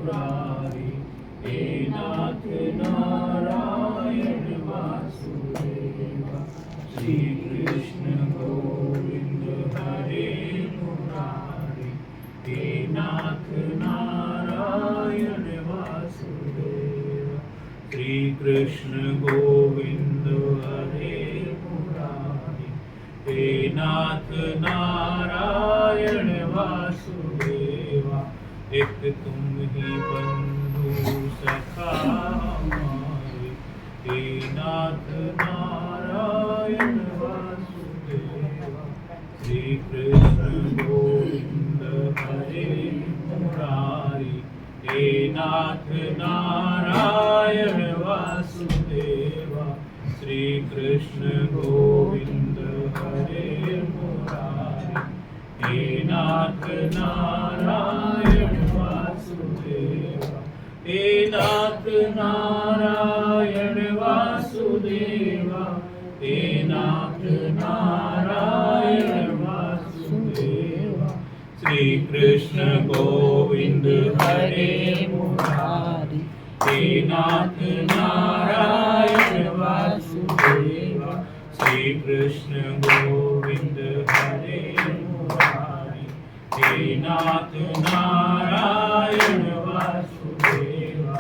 मुरारी, हे नाथ नारायण वासुदेवा। श्री कृष्ण गोविंद हरे मुरारी, हे नाथ नारायण वासुदेवा। श्री कृष्ण गोविंद हरे मुरारी, हे नाथ नारायण वासुदेवा। एक तुम ही बंधु सखा हमारे, हे नाथ नारायण वासुदेवा। श्री कृष्ण गोविंद हरे मुरारी, हे नाथ नारायण वासुदेवा। श्री कृष्ण गोविंद हरे मुरारी, हे नाथ नारायण वासुदेवा। हे नाथ नारायण वासुदेवा, हे नाथ नारायण वासुदेवा। श्री कृष्ण गोविंद हरे मुरारी, हे नाथ नारायण वासुदेवा। श्री कृष्ण गोविंद हरे मुरारी, हे नाथ नारायण वासुदेवा।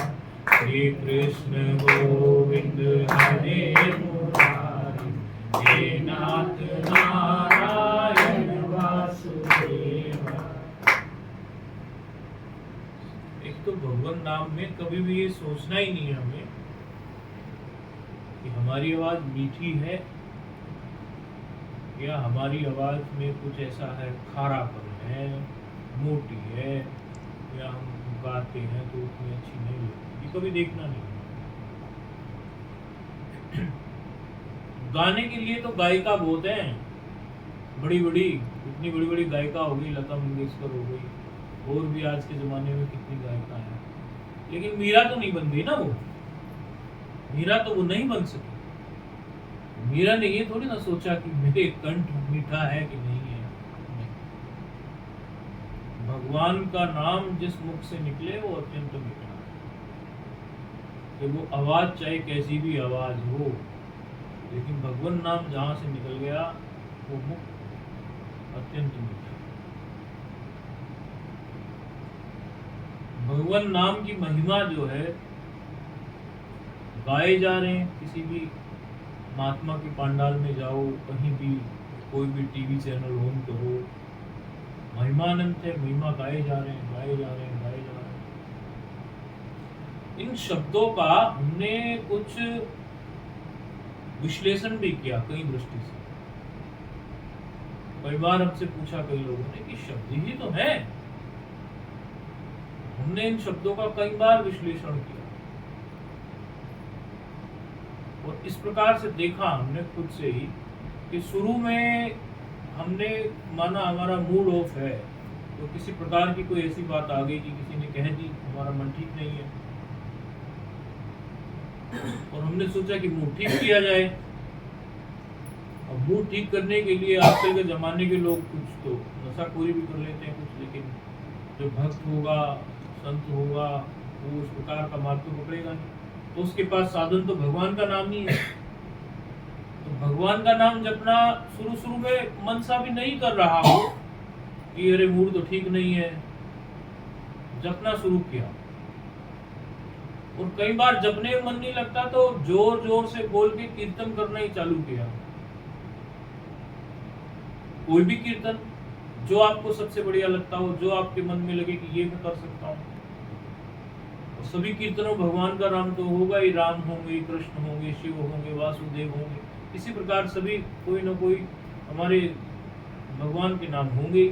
श्री कृष्ण गोविंद हरे मुरारी, हे नाथ नारायण वासुदेवा। एक तो भगवान नाम में कभी भी ये सोचना ही नहीं है हमें कि हमारी आवाज मीठी है या हमारी आवाज में कुछ ऐसा है, खारापन है, मोटी है, या हम गाते हैं तो उतनी अच्छी नहीं लगती, ये कभी देखना नहीं। गाने के लिए तो गायिका बहुत हैं, बड़ी बड़ी, इतनी बड़ी बड़ी गायिका हो गई, लता मंगेशकर हो गई, और भी आज के जमाने में कितनी गायिका है, लेकिन मीरा तो नहीं बन गई ना। वो मीरा तो वो नहीं बन सकी। मीरा ने ये थोड़ी ना सोचा कि मेरे कंठ मीठा है कि नहीं है। भगवान का नाम जिस मुख से निकले वो अत्यंत मीठा है, कि वो आवाज चाहे कैसी भी आवाज हो, लेकिन भगवान नाम जहां से निकल गया वो मुख अत्यंत मीठा। भगवान नाम की महिमा जो है, गाए जा रहे हैं, किसी भी महात्मा के पंडाल में जाओ, कहीं भी कोई भी टीवी चैनल ऑन करो, महिमानंद है, महिमा गाए जा रहे हैं, गाए जा रहे हैं, गाए जा रहे हैं। इन शब्दों का हमने कुछ विश्लेषण भी किया कई दृष्टि से। कई बार हमसे पूछा कई लोगों ने कि शब्द ही तो है। हमने इन शब्दों का कई बार विश्लेषण किया और इस प्रकार से देखा हमने खुद से ही कि शुरू में हमने माना हमारा मूड ऑफ है, तो किसी प्रकार की कोई ऐसी बात आ गई कि किसी ने कह दी हमारा मन ठीक नहीं है, और हमने सोचा कि मूड ठीक किया जाए। अब मूड ठीक करने के लिए आजकल के जमाने के लोग कुछ तो नशाखोरी भी कर लेते हैं कुछ, लेकिन जो भक्त होगा, संत होगा, वो उस प्रकार का मार्ग तो पकड़ेगा नहीं, तो उसके पास साधन तो भगवान का नाम ही है। तो भगवान का नाम जपना शुरू में मन सा भी नहीं कर रहा हो कि अरे मूड तो ठीक नहीं है, जपना शुरू किया, और कई बार जपने में मन नहीं लगता तो जोर जोर से बोल के कीर्तन करना ही चालू किया। कोई भी कीर्तन जो आपको सबसे बढ़िया लगता हो, जो आपके मन में लगे कि ये मैं कर सकता हूँ। और सभी कीर्तनों भगवान का नाम तो होगा ही, राम होंगे, कृष्ण होंगे, शिव होंगे, वासुदेव होंगे, इसी प्रकार सभी कोई ना कोई हमारे भगवान के नाम होंगे।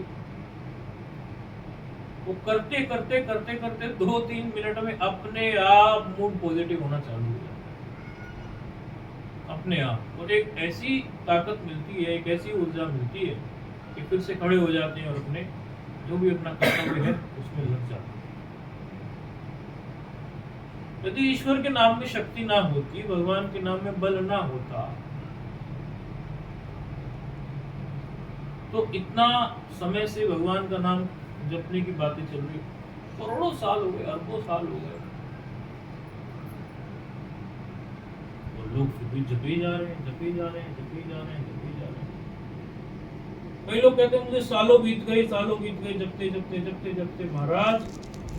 वो करते करते करते करते 2-3 मिनट में अपने आप मूड पॉजिटिव होना चालू हो जाता है अपने आप, और एक ऐसी ताकत मिलती है, एक ऐसी ऊर्जा मिलती है कि फिर से खड़े हो जाते हैं और अपने जो भी अपना कर्तव्य है उसमें लग जाते हैं। यदि ईश्वर के नाम में शक्ति ना होती, भगवान के नाम में बल ना होता, तो इतना समय से भगवान का नाम जपने की बातें चल रही, करोड़ों साल हो गए, अरबों साल हो गए, और लोग फिर भी जपे जा रहे हैं, जपे जा रहे हैं, जपे जा रहे हैं, जपे जा रहे हैं। कई लोग कहते हैं मुझे सालों बीत गए, सालों बीत गए, जपते जपते जपते जपते। महाराज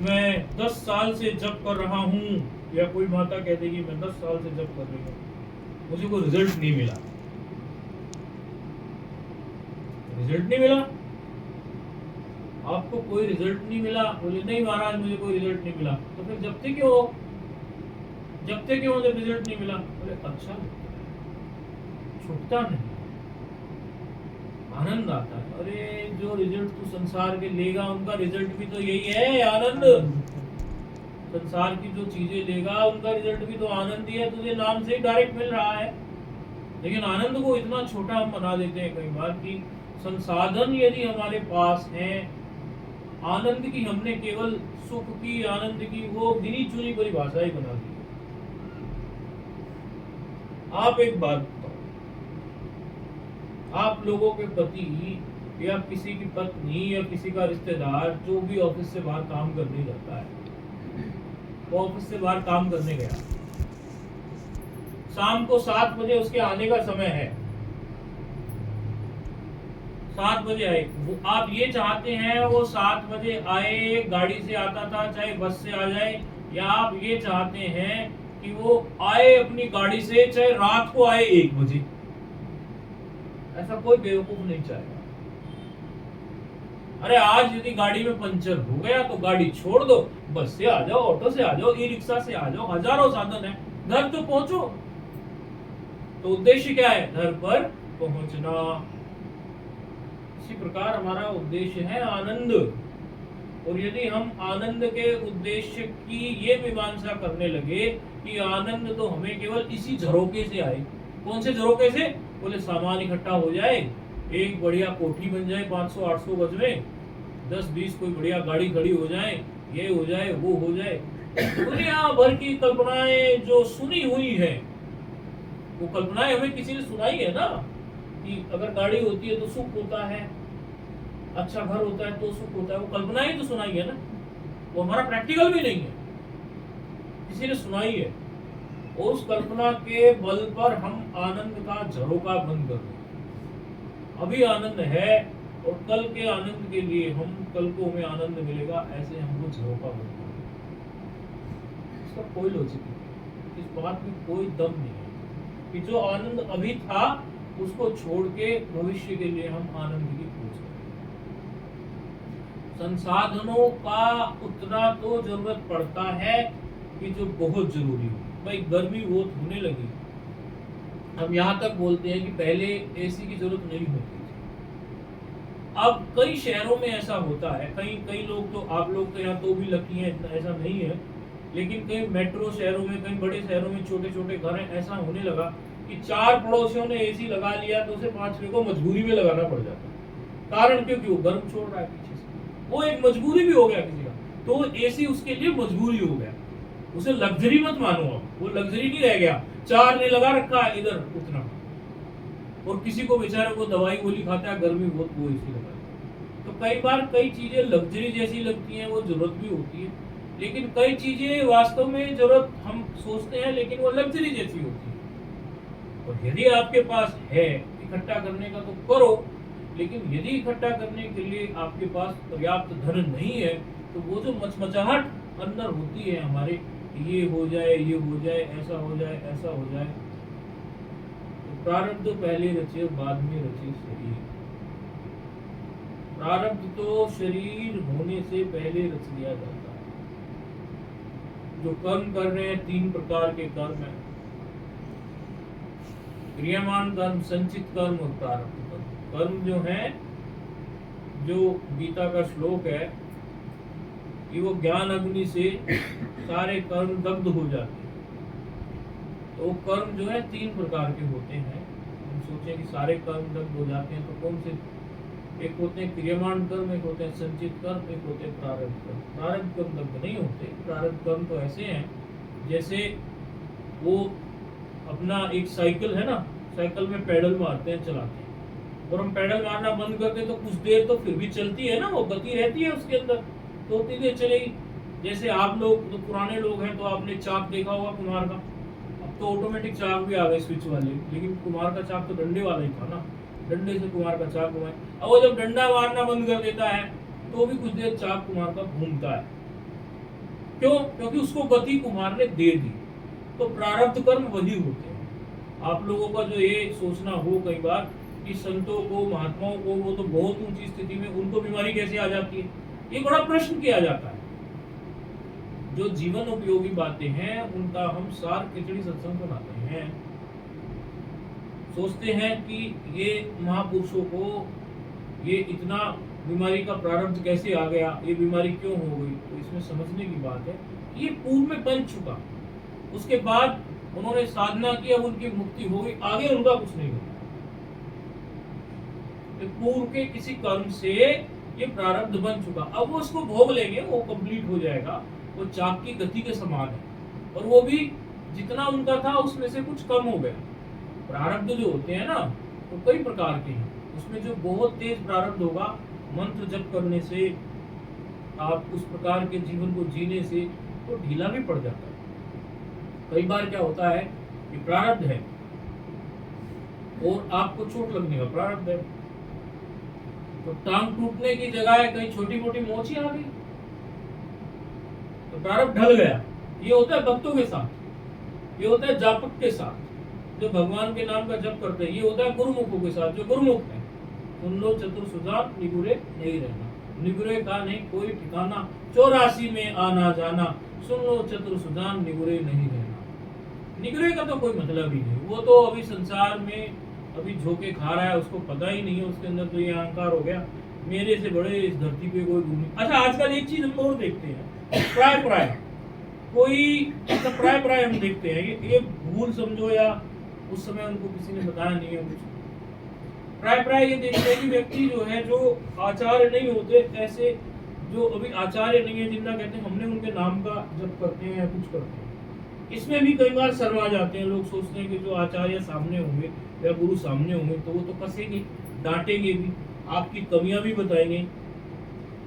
मैं 10 साल से जप कर रहा हूँ, या कोई माता कह देगी मैं 10 साल से जप कर रही हूँ, मुझे कोई रिजल्ट नहीं मिला। रिजल्ट नहीं मिला, आपको कोई रिजल्ट नहीं मिला? बोले नहीं महाराज मुझे कोई रिजल्ट नहीं मिला। तो फिर जपते क्यों हो? जपते क्यों हो जब रिजल्ट नहीं मिला? बोले अच्छा छूटता नहीं, आनंद आता है। अरे जो रिजल्ट तू संसार के लेगा उनका रिजल्ट भी तो यही है, आनंद। संसार की जो चीजें लेगा उनका रिजल्ट भी तो आनंद ही है, तुझे नाम से ही डायरेक्ट मिल रहा है। लेकिन आनंद को इतना छोटा हम बना देते हैं कई बार कि संसाधन यदि हमारे पास हैं, आनंद की हमने केवल सुख की, आनंद की वो गिनी चुनी परिभाषा ही बना दी। आप एक बात बताओ, आप लोगों के पति या किसी की पत्नी या किसी का रिश्तेदार जो भी ऑफिस से बाहर काम करने जाता है, वो ऑफिस से बाहर काम करने गया, शाम को 7 बजे उसके आने का समय है, 7 बजे आए। वो आप ये चाहते हैं वो 7 बजे आए, गाड़ी से आता था चाहे बस से आ जाए, या आप ये चाहते हैं कि वो आए अपनी गाड़ी से चाहे रात को आए 1 बजे? ऐसा कोई बेवकूफ नहीं चाहेगा। अरे आज यदि गाड़ी में पंचर हो गया तो गाड़ी छोड़ दो, बस से आ जाओ, ऑटो से आ जाओ, ई रिक्शा से आ जाओ, हजारों साधन है, घर तो पहुंचो। तो उद्देश्य क्या है? घर पर पहुंचना। इसी प्रकार हमारा उद्देश्य है आनंद। और यदि हम आनंद के उद्देश्य की ये मीमांसा करने लगे कि आनंद तो हमें केवल इसी झरोके से आए, कौन से झरोके से? बोले सामान इकट्ठा हो जाए, एक बढ़िया कोठी बन जाए 500-800 गज में, 10-20 कोई बढ़िया गाड़ी खड़ी हो जाए, ये हो जाए वो हो जाए। दुनिया भर की कल्पनाएं जो सुनी हुई है, वो कल्पनाएं हमें किसी ने सुनाई है ना, कि अगर गाड़ी होती है तो सुख होता है, अच्छा घर होता है तो सुख होता है। वो कल्पनाएं तो सुनाई है ना, वो हमारा प्रैक्टिकल भी नहीं है, किसी ने सुनाई है। उस कल्पना के बल पर हम आनंद का झरोका बंद कर रहे हैं। अभी आनंद है और कल के आनंद के लिए हम कल को हमें आनंद मिलेगा, ऐसे हमको झरोका बंद कर रहे हैं। इसका कोई लॉजिक नहीं, इस बात में कोई दम नहीं है कि जो आनंद अभी था उसको छोड़ के भविष्य के लिए हम आनंद की खोज करें। संसाधनों का उतना तो जरूरत पड़ता है कि जो बहुत जरूरी हो। भाई गर्मी बहुत होने लगी, हम यहाँ तक बोलते हैं कि पहले एसी की जरूरत नहीं होती थी। अब कई शहरों में ऐसा होता है, कई लोग तो, आप लोग तो यहाँ तो भी लकी हैं, इतना ऐसा नहीं है, लेकिन कई मेट्रो शहरों में, कई बड़े शहरों में छोटे छोटे घर हैं, ऐसा होने लगा कि 4 पड़ोसियों ने एसी लगा लिया तो उसे 5वें को मजबूरी में लगाना पड़ जाता है। कारण क्योंकि वो गर्म छोड़ रहा है पीछे से, वो एक मजबूरी भी हो गया किसी का, तो एसी उसके लिए मजबूरी हो गया। उसे लग्जरी मत मानो, अब वो लग्जरी नहीं रह गया। 4 ने लगा रखा है इधर उतना, और किसी को बेचारे को दवाई गोली खाता है, गर्मी बहुत, वो एसी लगा। तो कई बार कई चीजें लग्जरी जैसी लगती हैं, वो जरूरत भी होती है, लेकिन कई चीजें वास्तव में जरूरत हम सोचते हैं लेकिन वो लग्जरी जैसी होती है। और यदि आपके पास है इकट्ठा करने का तो करो, लेकिन यदि इकट्ठा करने के लिए आपके पास पर्याप्त धन नहीं है तो वो जो मचमचाहट अंदर होती है हमारे, ये हो जाए, ये हो जाए, ऐसा हो जाए, ऐसा हो जाए, तो प्रारब्ध तो पहले रचे बाद में रचे शरीर। प्रारब्ध तो शरीर होने से पहले रच दिया जाता है। जो कर्म कर रहे हैं 3 प्रकार के कर्म है, क्रियामान कर्म, संचित कर्म और प्रारब्ध कर्म। कर्म जो है, जो गीता का श्लोक है कि वो ज्ञान अग्नि से सारे कर्म दग्ध हो जाते हैं। तो कर्म जो है 3 प्रकार के होते हैं। हम सोचें कि सारे कर्म दग्ध हो जाते हैं तो कौन से? एक होते हैं क्रियमाण कर्म, एक होते हैं संचित कर्म, एक होते हैं प्रारब्ध कर्म। प्रारब्ध कर्म दग्ध नहीं होते। प्रारब्ध कर्म तो ऐसे हैं जैसे वो अपना एक साइकिल है ना, साइकिल में पैडल मारते हैं, चलाते हैं, और हम पैडल मारना बंद करते हैं तो कुछ देर तो फिर भी चलती है ना, वो गति रहती है उसके अंदर, तो उतनी देर चलेगी। जैसे आप लोग तो पुराने लोग हैं तो आपने चाक देखा होगा कुम्हार का। अब तो ऑटोमेटिक चाक भी आ गए स्विच वाले, लेकिन कुम्हार का चाक तो डंडे वाला ही था ना, डंडे से कुम्हार का चाक घुमाए। अब वो जब डंडा मारना बंद कर देता है तो भी कुछ देर चाक कुम्हार का घूमता है। क्यों? क्योंकि उसको गति कुम्हार ने दे दी। तो प्रारब्ध कर्म वही होते हैं। आप लोगों का जो ये सोचना हो कई बार कि संतों को महात्माओं को वो तो बहुत ऊंची स्थिति में, उनको बीमारी कैसे आ जाती है, ये बड़ा प्रश्न किया जाता है। जो जीवन उपयोगी बातें हैं उनका हम सार खिचड़ी सत्संग सुनाते हैं। सोचते हैं कि ये महापुरुषों को ये इतना बीमारी का प्रारब्ध कैसे आ गया, ये बीमारी क्यों हो गई। तो इसमें समझने की बात है कि ये पूर्व में बन चुका, उसके बाद उन्होंने साधना की, अब उनकी मुक्ति हो गई, आगे उनका कुछ नहीं होगा। तो पूर्व के किसी कर्म से ये प्रारब्ध बन चुका, अब वो उसको भोग लेंगे, वो कंप्लीट हो जाएगा। वो चाक की गति के समान है, और वो भी जितना उनका था उसमें से कुछ कम हो गया। प्रारब्ध जो होते हैं ना तो कई प्रकार के हैं, उसमें जो बहुत तेज प्रारब्ध होगा, मंत्र जप करने से, आप उस प्रकार के जीवन को जीने से तो ढीला भी पड़ जाता है। कई बार क्या होता है कि प्रारब्ध है और आपको चोट लगने का प्रारब्ध है, तो टांग टूटने की जगह कहीं छोटी मोटी मोच ही आ गई, तो प्रारब्ध ढल गया। ये होता है भक्तों के साथ, ये होता है जापक के साथ जो भगवान के नाम का जप करते हैं, ये होता है गुरुमुखों के साथ जो गुरुमुख है। सुन लो चतुर्सुजान, निगुरे नहीं रहना, निगुरे का नहीं कोई ठिकाना, 84 में आना जाना, सुन लो चतुर्सुजान, निगुरे नहीं रहना। निगुरे का तो कोई मतलब ही नहीं, वो तो अभी संसार में अभी झोंके खा रहा है, उसको पता ही नहीं है, उसके अंदर तो ये अहंकार हो गया, मेरे से बड़े इस धरती पे कोई गुरु नहीं। अच्छा, आजकल एक चीज हम और देखते हैं, प्राय प्राय कोई प्राय प्राय हम देखते हैं, ये भूल समझो या उस समय उनको किसी ने बताया नहीं है कुछ। प्राय प्राय ये देखते हैं कि व्यक्ति जो है, जो आचार्य नहीं होते, ऐसे जो अभी आचार्य नहीं है, जिनका कहते हैं हमने उनके नाम का जप करते हैं या कुछ करते हैं, इसमें भी कई बार शर्मा जाते हैं। लोग सोचते हैं कि जो आचार्य सामने होंगे या गुरु सामने होंगे तो वो तो कसेंगे, डांटेंगे भी, आपकी कमियां भी बताएंगे।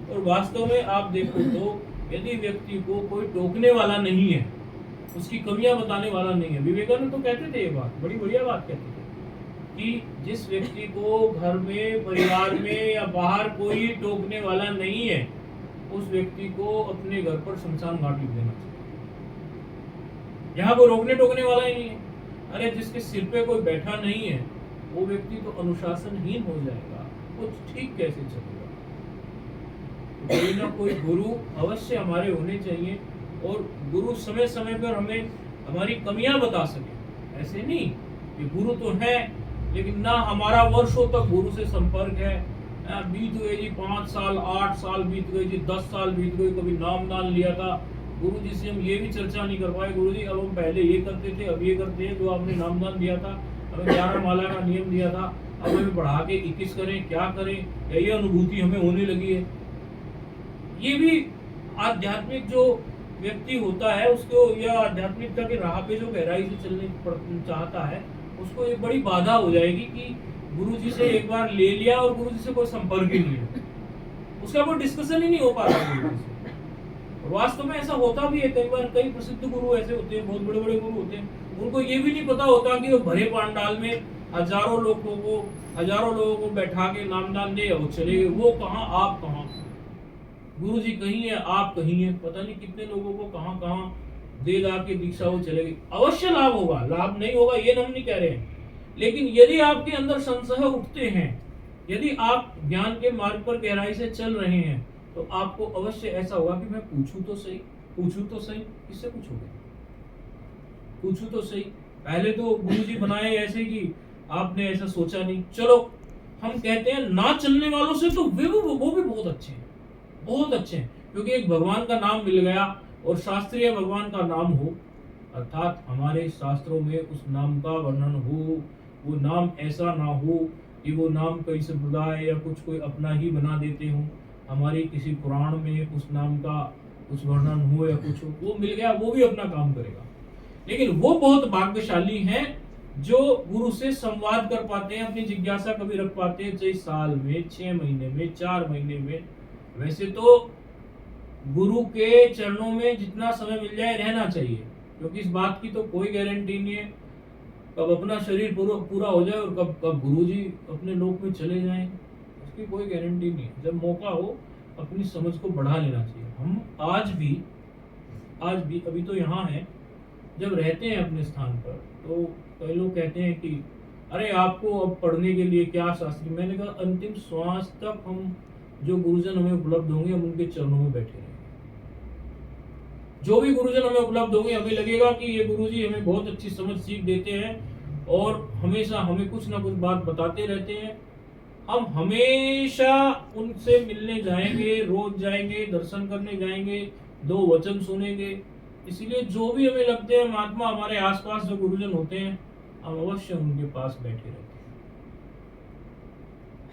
और वास्तव में आप देखो तो यदि व्यक्ति को कोई टोकने वाला नहीं है, उसकी कमियां बताने वाला नहीं है, विवेकानंद तो कहते थे ये बात, बड़ी बढ़िया बात कहते थे कि जिस व्यक्ति को घर में, परिवार में या बाहर कोई टोकने वाला नहीं है, उस व्यक्ति को अपने घर पर शमशान घाट लिख देना चाहिए। यहाँ कोई रोकने टोकने वाला ही नहीं है। अरे जिसके सिर पे कोई बैठा नहीं है, वो व्यक्ति तो अनुशासनहीन हो जाएगा, वो ठीक कैसे चलेगा। कोई ना कोई गुरु अवश्य हमारे होने चाहिए, और गुरु समय समय पर हमें हमारी कमियां बता सके। ऐसे नहीं कि गुरु तो है लेकिन ना हमारा वर्षों तक गुरु से संपर्क है, बीत गए जी 5 साल 8 साल बीत गए जी, 10 साल बीत गए, कभी नाम दान लिया था, गुरु जी से हम ये भी चर्चा नहीं कर पाए, गुरु जी अब हम पहले ये करते थे, अब ये करते हैं, जो आपने नाम दान दिया था, हमें 11 माला का नियम दिया था, अब हमें बढ़ा के 21 करें, क्या करें, या ये अनुभूति हमें होने लगी है। ये भी आध्यात्मिक जो व्यक्ति होता है उसको, या आध्यात्मिकता की राह पे जो गहराई से चलने चाहता है, उसको एक बड़ी बाधा हो जाएगी कि गुरु जी से एक बार ले लिया और गुरु जी से कोई संपर्क ही नहीं है, उसका कोई डिस्कशन ही नहीं हो पा रहा गुरु जी से। वास्तव में ऐसा होता भी है, कई बार कई प्रसिद्ध गुरु ऐसे होते हैं, बहुत बड़े बड़े गुरु होते हैं, उनको ये भी नहीं पता होता कि वो भरे पांडाल में हजारों लोगों को बैठा के नामदान दे, वो चले गए, वो कहाँ आप कहाँ, गुरु जी कहीं है आप कहीं है, पता नहीं कितने लोगों को कहाँ कहाँ दे दा के दीक्षा वो चले गई। अवश्य लाभ होगा, लाभ नहीं होगा ये हम नहीं कह रहे हैं, लेकिन यदि आपके अंदर संशय उठते हैं, यदि आप ज्ञान के मार्ग पर गहराई से चल रहे हैं, तो आपको अवश्य ऐसा होगा कि मैं पूछूं तो सही, किससे पूछोगे, पूछूं तो सही। पहले तो गुरु जी बनाए ऐसे कि आपने ऐसा सोचा नहीं, चलो हम कहते हैं ना चलने वालों से तो वो भी बहुत अच्छे हैं, बहुत अच्छे हैं, क्योंकि एक भगवान का नाम मिल गया और शास्त्रीय भगवान का नाम हो, अर्थात हमारे शास्त्रों में उस नाम का वर्णन हो, वो नाम ऐसा ना हो कि वो नाम कई संप्रदाय या कुछ कोई अपना ही बना देते हो, हमारी किसी पुराण में उस नाम का कुछ वर्णन हो या कुछ हो, वो मिल गया, वो भी अपना काम करेगा। लेकिन वो बहुत भाग्यशाली हैं जो गुरु से संवाद कर पाते हैं, अपनी जिज्ञासा कभी रख पाते हैं, चाहे साल में, 6 महीने में, 4 महीने में। वैसे तो गुरु के चरणों में जितना समय मिल जाए रहना चाहिए, क्योंकि इस बात की तो कोई गारंटी नहीं है कब अपना शरीर पूरा हो जाए और कब कब गुरु जी अपने लोक में चले जाएं, उसकी कोई गारंटी नहीं है। जब मौका हो अपनी समझ को बढ़ा लेना चाहिए। हम आज भी अभी तो यहाँ हैं, जब रहते हैं अपने स्थान पर तो कई लोग कहते हैं कि अरे आपको अब पढ़ने के लिए क्या शास्त्री। मैंने कहा अंतिम श्वास तक हम जो गुरुजन हमें उपलब्ध होंगे हम उनके चरणों में बैठे रहेंगे। जो भी गुरुजन हमें उपलब्ध होंगे हमें लगेगा कि ये गुरुजी हमें बहुत अच्छी समझ सीख देते हैं और हमेशा हमें कुछ ना कुछ बात बताते रहते हैं, हम हमेशा उनसे मिलने जाएंगे, रोज जाएंगे, दर्शन करने जाएंगे, 2 वचन सुनेंगे। इसीलिए जो भी हमें लगते हैं महात्मा हमारे आसपास जो गुरुजन होते हैं हम अवश्य उनके पास बैठे रहते हैं।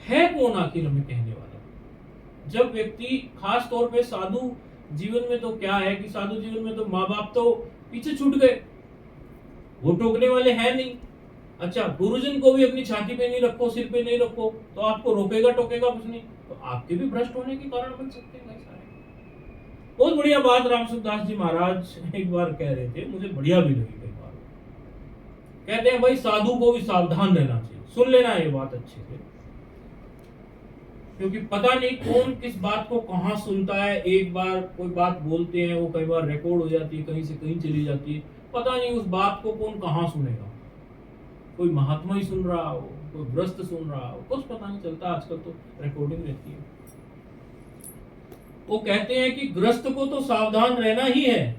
है कौन आखिर हमें कहने वाला? जब व्यक्ति, खास तौर पे साधु जीवन में तो क्या है कि साधु जीवन में तो माँ बाप तो पीछे छूट गए, वो टोकने वाले हैं नहीं। अच्छा, गुरुजन को भी अपनी छाती पे नहीं रखो, सिर पे नहीं रखो, तो आपको रोकेगा टोकेगा कुछ नहीं, तो आपके भी भ्रष्ट होने के कारण बन सकते हैं सारे। बहुत बढ़िया बात रामसुखदास जी महाराज एक बार कह रहे थे, मुझे बढ़िया भी लगी कई बार। कहते हैं भाई साधु को भी सावधान रहना चाहिए। सुन लेना ये बात अच्छे से, क्योंकि पता नहीं कौन किस बात को कहाँ सुनता है। एक बार कोई बात बोलते हैं, वो कई बार रिकॉर्ड हो जाती है, कहीं से कहीं चली जाती है, पता नहीं उस बात को कौन कहाँ सुनेगा। कोई महात्मा ही सुन रहा हो, कोई ग्रस्त सुन रहा हो, कुछ पता नहीं चलता। आजकल तो रिकॉर्डिंग रहती है। वो कहते हैं कि ग्रस्त को तो सावधान रहना ही है,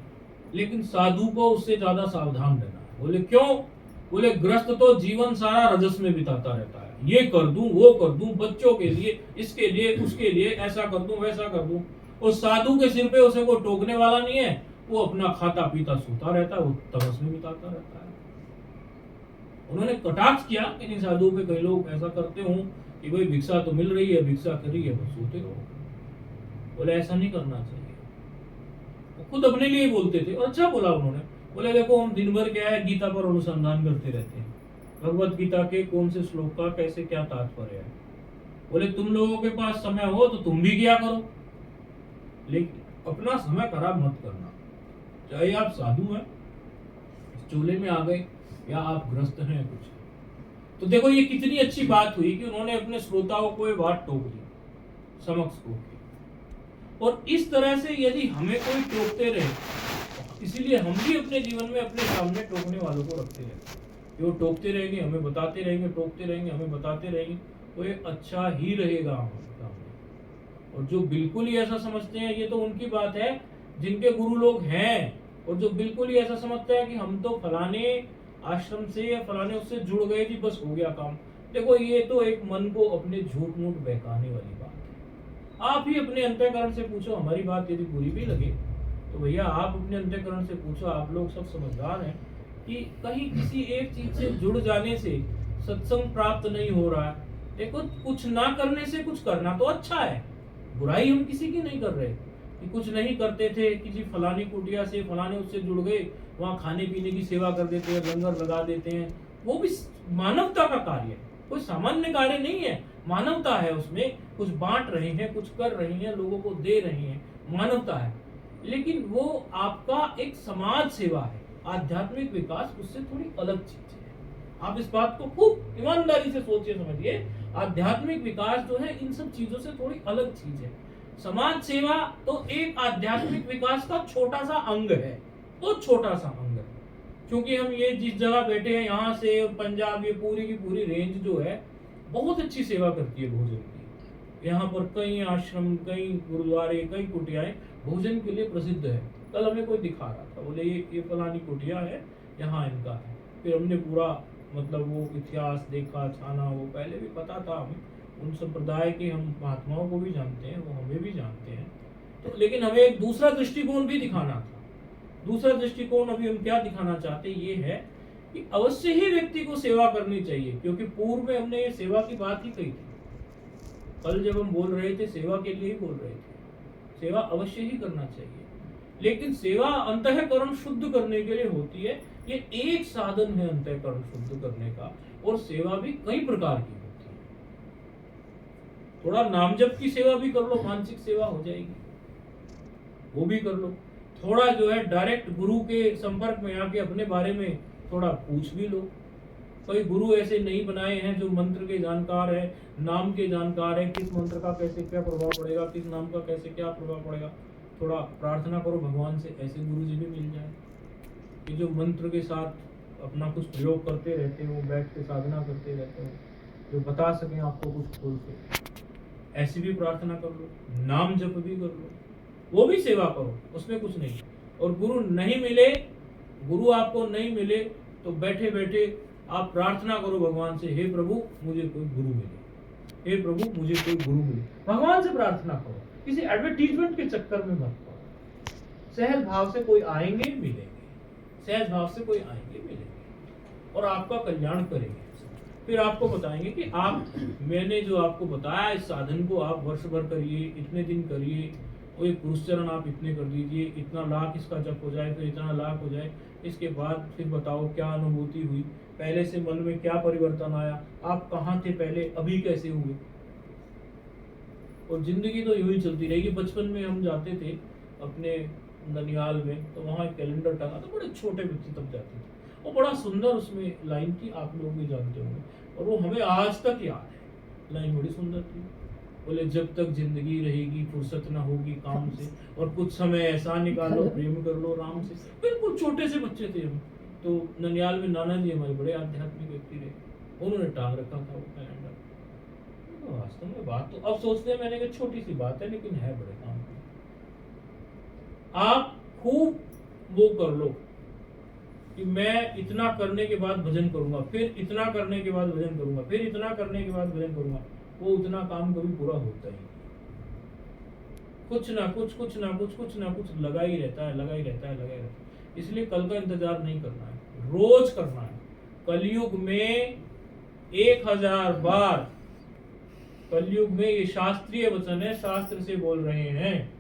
लेकिन साधु को उससे ज्यादा सावधान रहना है। बोले क्यों? बोले ग्रस्त तो जीवन सारा रजस में बिताता रहता है, ये कर दूं, वो कर दूं, बच्चों के लिए, इसके लिए, उसके लिए, ऐसा कर दूं, वैसा कर दूं। और साधु के सिर पे उसे कोई टोकने वाला नहीं है, वो अपना खाता पीता सोता रहता है, वो तमस में बिताता रहता है। उन्होंने कटाक्ष किया कि नहीं साधु पे कई लोग ऐसा करते हों कि भाई भिक्षा तो मिल रही है, भिक्षा करी है, बस सोते रहो। बोले ऐसा नहीं करना चाहिए। वो खुद अपने लिए ही बोलते थे और अच्छा बोला उन्होंने। बोले देखो हम दिन भर क्या है गीता पर अनुसंधान करते रहते हैं, भगवत गीता के कौन से श्लोक का कैसे क्या तात्पर्य है। बोले तुम लोगों के पास समय हो तो तुम भी किया करो, लेकिन अपना समय खराब मत करना। चाहे आप साधु हैं, चोले में आ गए, या आप ग्रस्त हैं कुछ। तो देखो ये कितनी अच्छी बात हुई कि उन्होंने अपने श्रोताओं को ये बात टोक दी, समक्ष को। और इस तरह से यदि हमें कोई टोकते रहे, इसीलिए हम भी अपने जीवन में अपने सामने टोकने वालों को रखते रहते हैं कि वो टोकते रहेंगे, हमें बताते रहेंगे, टोकते रहेंगे, हमें बताते रहेंगे, तो ये अच्छा ही रहेगा हमारे सामने। और जो बिल्कुल ही ऐसा समझते हैं, ये तो उनकी बात है जिनके गुरु लोग हैं, और जो बिल्कुल ही ऐसा समझता है कि हम तो फलाने आश्रम से या फलाने उससे जुड़ गए जी, बस हो गया काम। देखो ये तो एक मन को अपने झूठ मूठ बहकाने वाली बात है। आप ही अपने अंतःकरण से पूछो, हमारी बात यदि बुरी भी लगे तो भैया आप अपने अंतःकरण से पूछो, आप लोग सब समझदार हैं कि कहीं किसी एक चीज से जुड़ जाने से सत्संग प्राप्त नहीं हो रहा है। देखो कुछ ना करने से कुछ करना तो अच्छा है, बुराई हम किसी की नहीं कर रहे कि कुछ नहीं करते थे कि जी फलानी कुटिया से फलाने उससे जुड़ गए, वहाँ खाने पीने की सेवा कर देते हैं, लंगर लगा देते हैं, वो भी मानवता का कार्य है, कोई सामान्य कार्य नहीं है, मानवता है उसमें। कुछ बांट रहे हैं, कुछ कर रहे हैं, लोगों को दे रहे हैं, मानवता है। लेकिन वो आपका एक समाज सेवा है, आध्यात्मिक विकास उससे थोड़ी अलग चीज है। आप इस बात को खूब ईमानदारी से सोचिए, समझिए। आध्यात्मिक विकास जो है इन सब चीजों से थोड़ी अलग चीज है। समाज सेवा तो एक आध्यात्मिक विकास का छोटा सा अंग है, बहुत छोटा सा अंग है। क्योंकि हम ये जिस जगह बैठे हैं यहाँ से और पंजाब, ये पूरी की पूरी रेंज जो है बहुत अच्छी सेवा करती है भोजन की। यहाँ पर कई आश्रम, कई गुरुद्वारे, कई कुटियाएं भोजन के लिए प्रसिद्ध है। कल हमें कोई दिखा रहा था, बोले ये फलानी कुटिया है, यहाँ इनका है। फिर हमने पूरा मतलब वो इतिहास देखा, छाना, वो पहले भी पता था हमें, उन संप्रदाय के हम महात्माओं को भी जानते हैं, वो हमें भी जानते हैं। तो लेकिन हमें एक दूसरा दृष्टिकोण भी दिखाना था। दूसरा दृष्टिकोण अभी हम क्या दिखाना चाहते हैं, ये है कि अवश्य ही व्यक्ति को सेवा करनी चाहिए, क्योंकि पूर्व में हमने ये सेवा की बात ही कही थी। कल जब हम बोल रहे थे सेवा के लिए ही बोल रहे थे, सेवा अवश्य ही करना चाहिए, लेकिन सेवा अंतःकरण शुद्ध करने के लिए होती है। ये एक साधन है अंतःकरण शुद्ध करने का, और सेवा भी कई प्रकार की होती है। थोड़ा नाम जप की सेवा भी कर लो, मानसिक सेवा हो जाएगी। वो भी कर लो। थोड़ा जो है डायरेक्ट गुरु के संपर्क में आके अपने बारे में थोड़ा पूछ भी लो। कोई गुरु ऐसे नहीं बनाए हैं जो मंत्र के जानकार है, नाम के जानकार है, किस मंत्र का कैसे क्या प्रभाव पड़ेगा, किस नाम का कैसे क्या प्रभाव पड़ेगा। थोड़ा प्रार्थना करो भगवान से, ऐसे गुरु जी भी मिल जाए कि जो मंत्र के साथ अपना कुछ प्रयोग करते रहते हो, बैठ के साधना करते रहते हो, जो बता सकें आपको कुछ खोल के। ऐसी भी प्रार्थना कर लो, नाम जप भी कर लो, वो भी सेवा करो, उसमें कुछ नहीं। और गुरु नहीं मिले, गुरु आपको नहीं मिले तो बैठे बैठे आप प्रार्थना करो भगवान से, हे प्रभु मुझे कोई गुरु मिले, हे प्रभु मुझे कोई गुरु मिले। भगवान से प्रार्थना करो, किसी एडवर्टीजमेंट के चक्कर में मत पड़ो। सहज भाव से कोई आएंगे मिलेंगे, सहज भाव से कोई आएंगे मिलेंगे और आपका कल्याण करेंगे। फिर आपको बताएंगे कि आप, मैंने जो आपको बताया इस साधन को आप वर्ष भर करिए, इतने दिन करिए, और ये पुरुष चरण आप इतने कर दीजिए, इतना लाख इसका जप हो जाए, फिर इतना लाख हो जाए, इसके बाद फिर बताओ क्या अनुभूति हुई, पहले से मन में क्या परिवर्तन आया, आप कहाँ थे पहले, अभी कैसे हुए। और जिंदगी तो यूं ही चलती रहेगी। बचपन में हम जाते थे अपने ननिहाल में, तो वहाँ एक कैलेंडर टंगा था, बड़े छोटे बच्चे तब जाते थे, वो बड़ा सुंदर उसमें लाइन थी, आप लोग भी जानते होंगे, और वो हमें आज तक याद है। लाइन बड़ी सुंदर थी, बोले जब तक जिंदगी रहेगी फुर्सत न होगी काम से, और कुछ समय ऐसा निकालो प्रेम कर लो राम से। बिल्कुल छोटे से बच्चे थे हम, तो ननिहाल में नाना जी हमारे बड़े आध्यात्मिक व्यक्ति रहे, उन्होंने टांग रखा था वो कैलेंडर। वास्तव में बात तो अब सोचते हैं मैंने कहा छोटी सी बात है, लेकिन है बड़े काम की। आप खूब वो कर लो कि मैं इतना करने के बाद भजन करूंगा, फिर इतना करने के बाद भजन करूंगा, फिर इतना करने के बाद भजन करूंगा, वो उतना काम कभी पूरा होता ही नहीं। कुछ ना कुछ कुछ ना कुछ कुछ ना कुछ लगा ही रहता है, लगा ही रहता है, लगा ही रहता है। इसलिए कल का इंतजार नहीं करना है, रोज करना है। कलयुग में 1000 बार, कलयुग में, ये शास्त्रीय वचन है, शास्त्र से बोल रहे हैं,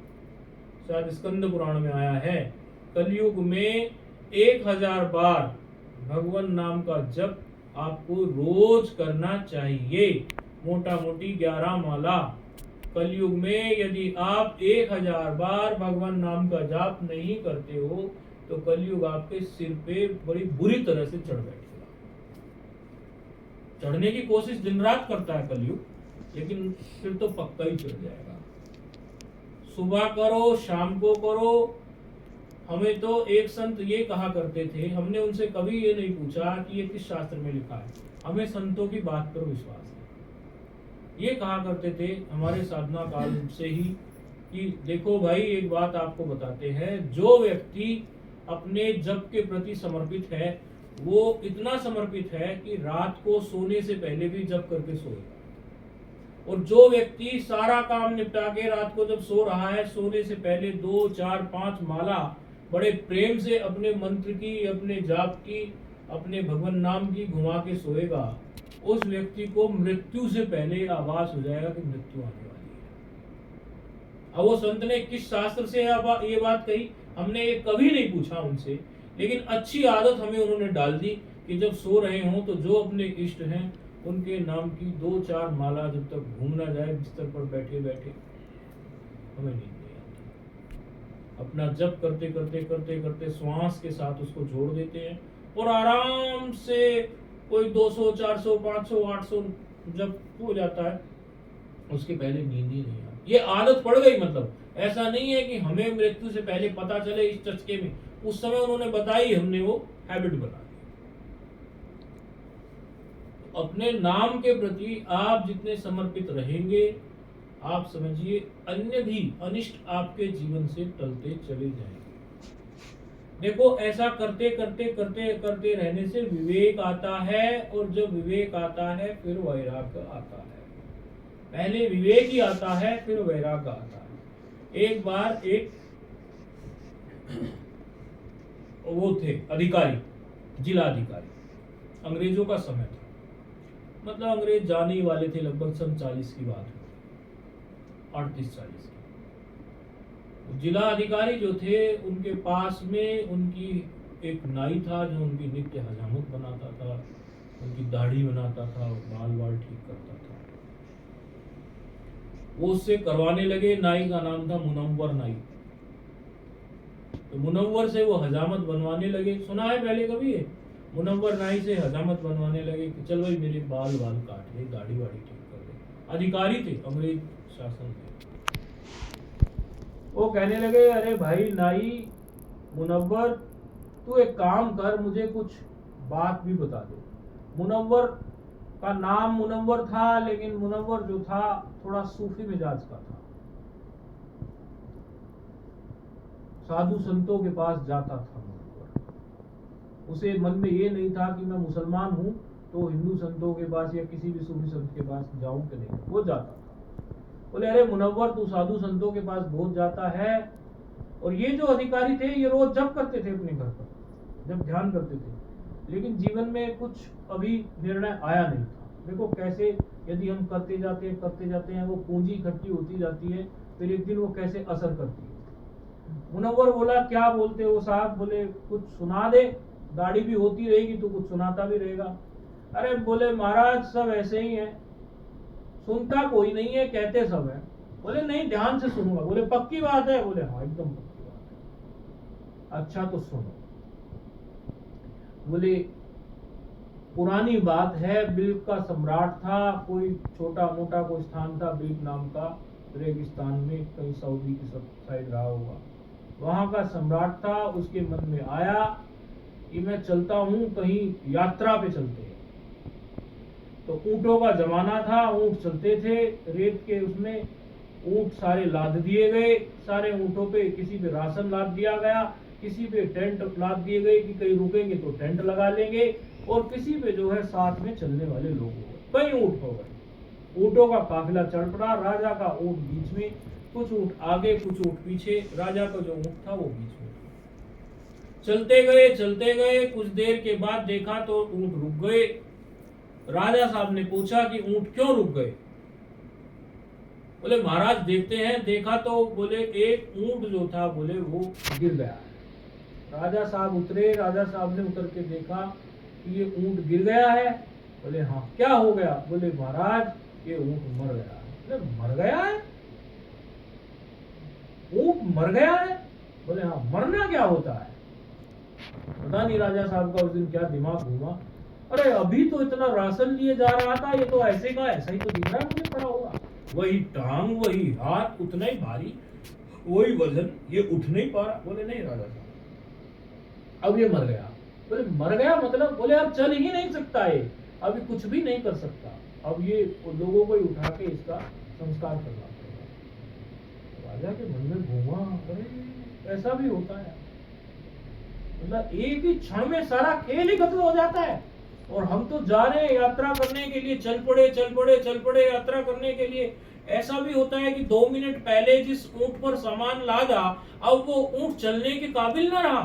शायद स्कंद पुराण में आया है, कलयुग में 1000 बार भगवान नाम का जप आपको रोज करना चाहिए। मोटा मोटी 11 माला। कलयुग में यदि आप 1000 बार भगवान नाम का जाप नहीं करते हो तो कलयुग आपके सिर पे बड़ी बुरी तरह से चढ़ बैठेगा। चढ़ने की कोशिश दिन रात करता है कलयुग, लेकिन फिर तो पक्का ही चढ़ जाएगा। सुबह करो, शाम को करो। हमें तो एक संत ये कहा करते थे, हमने उनसे कभी ये नहीं पूछा कि ये किस शास्त्र में लिखा है, हमें संतों की बात पर विश्वास है। ये कहा करते थे हमारे साधना काल से ही कि देखो भाई, एक बात आपको बताते हैं, जो व्यक्ति अपने जप के प्रति समर्पित है वो इतना समर्पित है कि रात को सोने से पहले भी जप करके सोएगा। और जो व्यक्ति सारा काम निपटा के रात को जब सो रहा है, सोने से पहले 2, 4, 5 माला बड़े प्रेम से अपने मंत्र की, अपने जाप की, अपने भगवान नाम की घुमा के सोएगा, उस व्यक्ति को मृत्यु से पहले आभास हो जाएगा कि मृत्यु आने वाली है। अब वो संत ने किस शास्त्र से ये बात कही, हमने ये कभी नहीं पूछा उनसे, लेकिन अच्छी आदत हमें उन्होंने डाल दी कि जब सो रहे हों तो जो अपने इष्ट हैं उनके नाम की 2-4 माला जब तक घूम ना जाए बिस्तर पर बैठे बैठे, हमें नींद नहीं आती। अपना जप करते करते करते करते श्वास के साथ उसको जोड़ देते हैं और आराम से कोई 200, 400, 500, 800 जब हो जाता है, उसके पहले नींद ही नहीं आती। ये आदत पड़ गई। मतलब ऐसा नहीं है कि हमें मृत्यु से पहले पता चले इस चस्के में, उस समय उन्होंने बताई, हमने वो हैबिट बना ली। अपने नाम के प्रति आप जितने समर्पित रहेंगे, आप समझिए अन्य भी अनिष्ट आपके जीवन से टलते चले जाएंगे। देखो, ऐसा करते करते करते करते रहने से विवेक आता है, और जब विवेक आता है फिर वैराग्य आता है। पहले विवेक ही आता है, फिर वैराग्य आता है। एक बार एक वो थे अधिकारी, जिला अधिकारी, अंग्रेजों का समय था, मतलब अंग्रेज जाने ही वाले थे, लगभग सन 40 की बात है, 38-40 की। जिला अधिकारी जो थे, उनके पास में उनकी एक नाई था जो उनकी नित्य हजामत बनाता था, उनकी दाढ़ी बनाता था, बाल बाल ठीक करता था। वो उससे करवाने लगे। नाई का नाम था मुनव्वर नाई। तो मुनव्वर से वो हजामत बनवाने लगे। सुना है पहले कभी है? मुनव्वर नाई से हजामत बनवाने लगे कि चल भाई मेरे बाल काट ले, दाढ़ी वाड़ी ठीक कर ले। अधिकारी थे, अंग्रेज शासन थे। वो कहने लगे अरे भाई नाई मुनव्वर, तू एक काम कर, मुझे कुछ बात भी बता दे। मुनव्वर का नाम मुनव्वर था, लेकिन मुनव्वर जो था थोड़ा सूफी मिजाज का था। साधु संतों के पास जाता था मुनव्वर। उसे मन में ये नहीं था कि मैं मुसलमान हूं तो हिंदू संतों के पास या किसी भी सूफी संत के पास जाऊं कि नहीं। वो जाता था। बोले अरे मुनव्वर, तू साधु संतों के पास बहुत जाता है। और ये जो अधिकारी थे ये रोज जप करते थे अपने घर पर, जब ध्यान करते थे, लेकिन जीवन में कुछ अभी निर्णय आया नहीं था। देखो कैसे यदि हम करते जाते हैं वो पूंजी इकट्ठी होती जाती है, फिर एक दिन वो कैसे असर करती है। मुनव्वर बोला क्या बोलते हो साहब? बोले कुछ सुना दे, दाढ़ी भी होती रहेगी तो कुछ सुनाता भी रहेगा। अरे बोले महाराज सब ऐसे ही है, सुनता कोई नहीं है, कहते सब है। बोले नहीं ध्यान से सुनूंगा। बोले पक्की बात है? बोले हाँ एकदम पक्की बात है। अच्छा तो सुनो। बोले पुरानी बात है, बिल्क का सम्राट था, कोई छोटा मोटा कोई स्थान था बिल्क नाम का, रेगिस्तान में कहीं सऊदी की सब साइड रहा होगा। वहां का सम्राट था, उसके मन में आया कि मैं चलता हूं कहीं यात्रा पे चलते हैं। तो ऊंटों का जमाना था, ऊंट चलते थे रेत के उसमें, ऊंट सारे लाद दिए गए। सारे ऊंटों पे किसी पे राशन लाद दिया गया, किसी पे टेंट लाद दिए गए कि कहीं रुकेंगे तो टेंट लगा लेंगे, और किसी पे जो है साथ में चलने वाले लोग हो गए। कई ऊंट हो गए। ऊंटों का काफिला चल पड़ा। राजा का ऊंट बीच में, कुछ ऊंट आगे कुछ ऊंट पीछे। राजा का जो ऊंट था वो बीच में। चलते गए कुछ देर के बाद देखा तो ऊंट रुक गए। राजा साहब ने पूछा कि ऊंट क्यों रुक गए? बोले महाराज देखते हैं। देखा तो बोले एक ऊंट जो था बोले वो गिर गया है। राजा साहब उतरे। राजा साहब ने उतर के देखा कि ये ऊंट गिर गया है। बोले हाँ क्या हो गया? बोले महाराज ये ऊंट मर गया है। बोले मर गया है? ऊंट मर गया है? बोले हाँ। मरना क्या होता है? पता नहीं राजा साहब का उस दिन क्या दिमाग घूमा। अरे अभी तो इतना राशन लिए जा रहा था, ये तो ऐसे का ऐसा ही तो दिख रहा है मुझे पड़ा होगा। वही टांग वही हाथ, उतना ही भारी, वही वजन, ये उठ नहीं पा रहा। बोले नहीं राजा साहब अब ये मर गया। बोले मर गया मतलब? बोले अब चल ही नहीं सकता है, अभी कुछ भी नहीं कर सकता, अब ये लोगों को ही उठा के इसका संस्कार करना पड़ेगा। राजा के मन में घूमा, अरे ऐसा भी होता है। मतलब एक ही क्षण में सारा खेल ही खत्म हो जाता है। और हम तो जा रहे हैं यात्रा करने के लिए, चल पड़े यात्रा करने के लिए। ऐसा भी होता है कि 2 मिनट पहले जिस ऊंट पर सामान लादा, अब वो ऊंट चलने के काबिल ना रहा।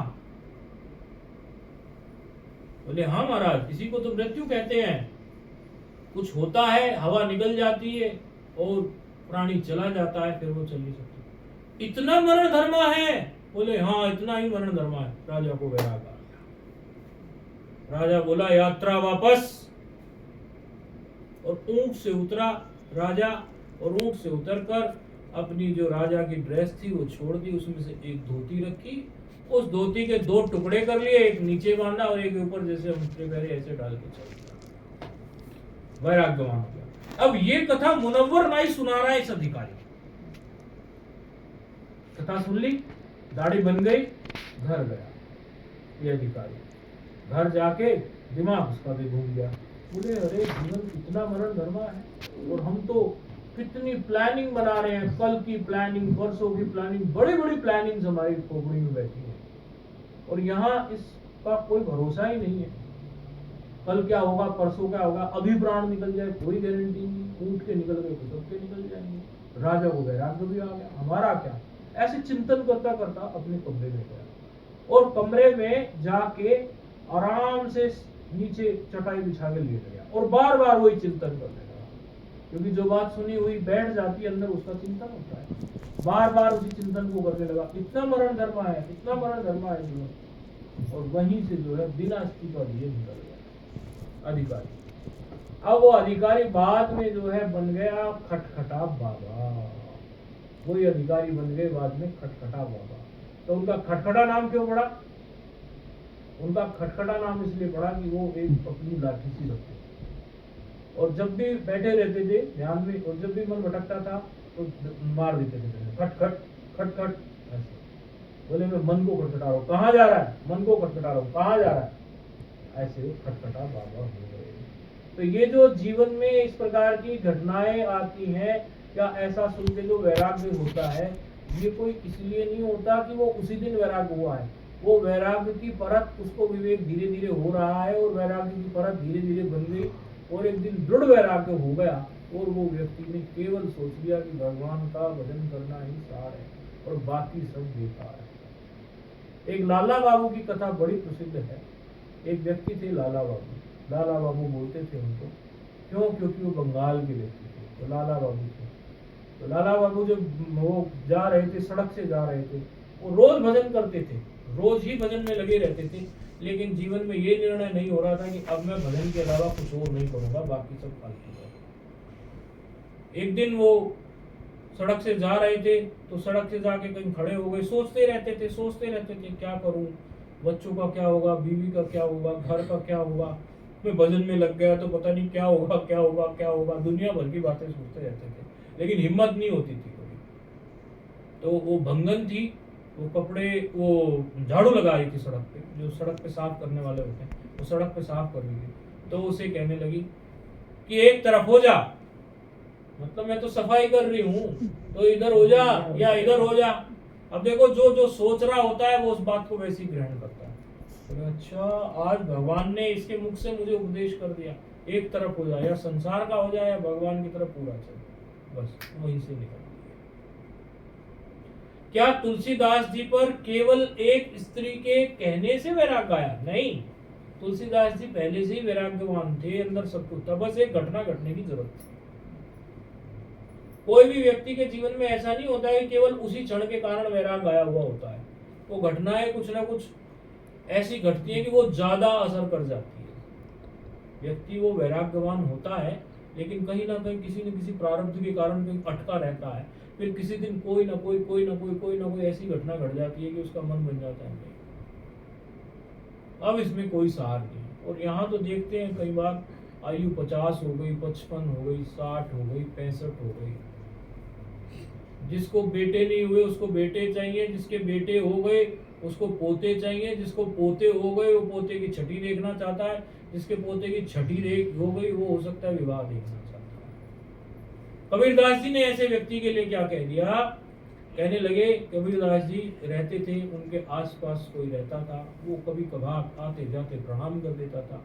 बोले हाँ महाराज, किसी को तो मृत्यु कहते हैं। कुछ होता है, हवा निकल जाती है और प्राणी चला जाता है, फिर वो चल नहीं सकता। इतना मरण धर्मा है? बोले हाँ इतना ही मरण धर्मा है। राजा को वैराग आ गया। राजा बोला यात्रा वापस। और ऊंट से उतरा राजा, और ऊंट से उतरकर अपनी जो राजा की ड्रेस थी वो छोड़ दी, उसमें से एक धोती रखी, उस धोती के 2 टुकड़े कर लिए, एक नीचे बांधा और एक ऊपर, जैसे हम पैरे ऐसे डाल के चल दिया। वैराग्यवान हो गया। अब ये कथा मुनव्वर नाई सुना रहा है इस अधिकारी। कथा सुन ली, दाढ़ी बन गई, घर गया ये अधिकारी। घर जाके दिमाग उसका भी घूम गया। बोले अरे जीवन कितना मरण धर्मा है, और हम तो कितनी प्लानिंग बना रहे हैं, कल की प्लानिंग, वर्षों की प्लानिंग, बड़ी बड़ी प्लानिंग हमारी खोपड़ी में बैठी है, और यहाँ इसका कोई भरोसा ही नहीं है। कल क्या होगा, परसों क्या होगा, अभी प्राण निकल जाए कोई गारंटी नहीं। ऊंट के निकल गए तो सबके निकल जाएंगे। राजा को वैराग्य भी आ गया, हमारा क्या। ऐसे चिंतन करता करता अपने कमरे में गया, और कमरे में जाके आराम से नीचे चटाई बिछा के लेट गया, और बार बार वही चिंतन करने लगा। क्योंकि जो बात सुनी हुई बैठ जाती है अंदर, उसका चिंतन होता है। बार बार उसी चिंतन को करने लगा। इतना मरण धर्मा है, इतना मरण धर्मा है जीवन। और वहीं से जो है बिना इस्तीफा दिए निकल गया अधिकारी। अब वो अधिकारी बाद में जो है बन गया खटखटा बाबा। वही अधिकारी बन गए बाद में खटखटा बाबा। तो उनका खटखटा नाम क्यों पड़ा? उनका खटखटा नाम इसलिए पड़ा कि वो एक अपनी लाठी सी रखते थे और जब भी बैठे रहते थे ध्यान में, और जब भी मन भटकता था तो मार देते थे खट खट खट खट ऐसे। बोले मैं मन को खटखटा रहा हूँ, कहाँ जा रहा है? मन को खटखटा रहा हूँ, कहाँ जा रहा है? ऐसे खटखटा बाबा हो गए। तो ये जो जीवन में इस प्रकार की घटनाएं आती हैं या ऐसा सुन के जो वैराग्य होता है, ये कोई इसलिए नहीं होता कि वो उसी दिन वैराग्य हुआ है। वो वैराग्य की परत, उसको विवेक धीरे धीरे हो रहा है और वैराग्य की परत धीरे धीरे बन गई और एक दिन दृढ़ वैराग्य हो गया और वो व्यक्ति ने केवल सोच लिया कि भगवान का भजन करना ही सार है और बाकी सब बेकार है। एक लाला बाबू की कथा बड़ी प्रसिद्ध है। एक व्यक्ति थे लाला बाबू। लाला बाबू बोलते थे उनको, क्यों? क्योंकि वो बंगाल के व्यक्ति थे, तो लाला बाबू थे। तो लाला बाबू जब वो जा रहे थे, सड़क से जा रहे थे, वो रोज भजन करते थे, रोज ही भजन में लगे रहते थे, लेकिन जीवन में ये निर्णय नहीं हो रहा था कि अब मैं भजन के अलावा कुछ और नहीं करूंगा, बाकी सब फालतू है। एक दिन वो सड़क से जा रहे थे तो सड़क से जाके कहीं खड़े हो गए, सोचते रहते थे क्या करूं, बच्चों का क्या होगा, बीवी का क्या होगा, घर का क्या होगा, मैं भजन में लग गया तो पता नहीं क्या होगा क्या होगा क्या होगा, दुनिया भर की बातें सोचते रहते थे, लेकिन हिम्मत नहीं होती थी कभी। तो वो भंगन थी, वो कपड़े, वो झाड़ू लगा रही थी सड़क पे, जो सड़क पे साफ करने वाले होते हैं, वो सड़क पे साफ कर रही थी। तो उसे कहने लगी कि एक तरफ हो जा, मतलब मैं तो सफाई कर रही हूँ, तो इधर हो जा या इधर हो जा। अब देखो जो जो सोच रहा होता है वो उस बात को वैसे ही ग्रहण करता है। तो अच्छा, आज भगवान ने इसके मुख से मुझे उपदेश कर दिया, एक तरफ हो जाए, या संसार का हो जाए या भगवान की तरफ पूरा चले, बस वहीं से निकल। क्या तुलसीदास जी पर केवल एक स्त्री के कहने से वैराग्य आया? नहीं, तुलसीदास जी पहले से ही वैराग्यवान थे, अंदर सब कुछ था, बस एक घटना घटने की जरूरत थी। कोई भी व्यक्ति के जीवन में ऐसा नहीं होता है कि केवल उसी क्षण के कारण वैराग्य आया हुआ होता है। वो घटनाएं कुछ ना कुछ ऐसी घटती है कि वो ज्यादा असर कर जाती है। व्यक्ति वो वैराग्यवान होता है, लेकिन कहीं ना कहीं किसी न किसी प्रारब्ध के कारण कहीं अटका रहता है, फिर किसी दिन कोई ना कोई ऐसी घटना घट जाती है कि उसका मन बन जाता है अब इसमें कोई सार नहीं। और यहाँ तो देखते हैं कई बार आयु 50 हो गई, 55 हो गई, 60 हो गई, 65 हो गई, जिसको बेटे नहीं हुए उसको बेटे चाहिए, जिसके बेटे हो गए उसको पोते चाहिए, जिसको पोते हो गए वो पोते की छठी देखना चाहता है, जिसके पोते की छठी हो गई वो हो सकता है विवाह देखना चाहता है। कबीरदास जी ने ऐसे व्यक्ति के लिए क्या कह दिया? कहने लगे, कबीरदास जी रहते थे, उनके आसपास कोई रहता था, वो कभी कभार आते जाते प्रणाम कर देता था।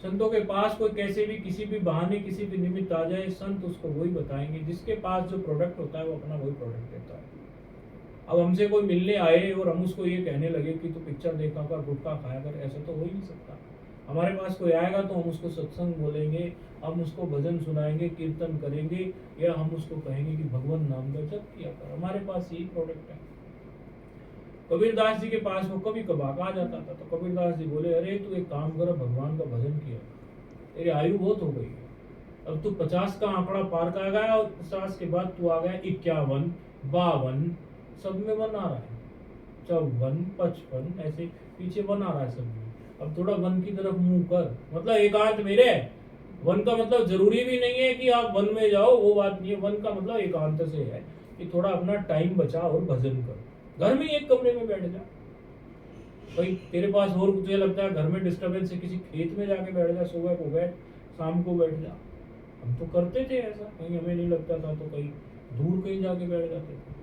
संतों के पास कोई कैसे भी किसी भी बहाने किसी भी निमित्त आ जाए, संत उसको वही बताएंगे, जिसके पास जो प्रोडक्ट होता है वो अपना वही प्रोडक्ट देता है। अब हमसे कोई मिलने आए और हम उसको ये कहने लगे कि तू पिक्चर देखा कर, गुटखा खाया कर, ऐसा तो हो ही नहीं सकता। हमारे पास कोई आएगा तो हम उसको सत्संग बोलेंगे, हम उसको भजन सुनाएंगे, कीर्तन करेंगे, या हम उसको कहेंगे कि भगवान नाम का जप किया कर। हमारे पास यही प्रोडक्ट है। कबीरदास जी के पास वो कभी कभार आ जाता था, तो कबीरदास जी बोले, अरे तू एक काम कर, भगवान का भजन किया, तेरी आयु बहुत हो गई है, अब तू 50 का आंकड़ा पार कर गया और 50 के बाद तू आ गया 51, 52, सब में 1 आ रहा है, 54, 55, ऐसे पीछे 1 आ रहा है सब में। अब थोड़ा 1 की तरफ मुंह कर, मतलब एकांत में रह। 1 का मतलब जरूरी भी नहीं है कि आप 1 में जाओ, वो बात नहीं है। 1 का मतलब एकांत से है कि थोड़ा अपना टाइम बचा और भजन कर। घर में एक कमरे में बैठ जा, भाई तेरे पास और तुझे लगता है घर में डिस्टर्बेंस है, किसी खेत में जाके बैठ जा, सुबह को बैठ, शाम को बैठ जा। हम तो करते थे ऐसा, कहीं हमें नहीं लगता था तो कहीं दूर कहीं जाके बैठ जाते थे,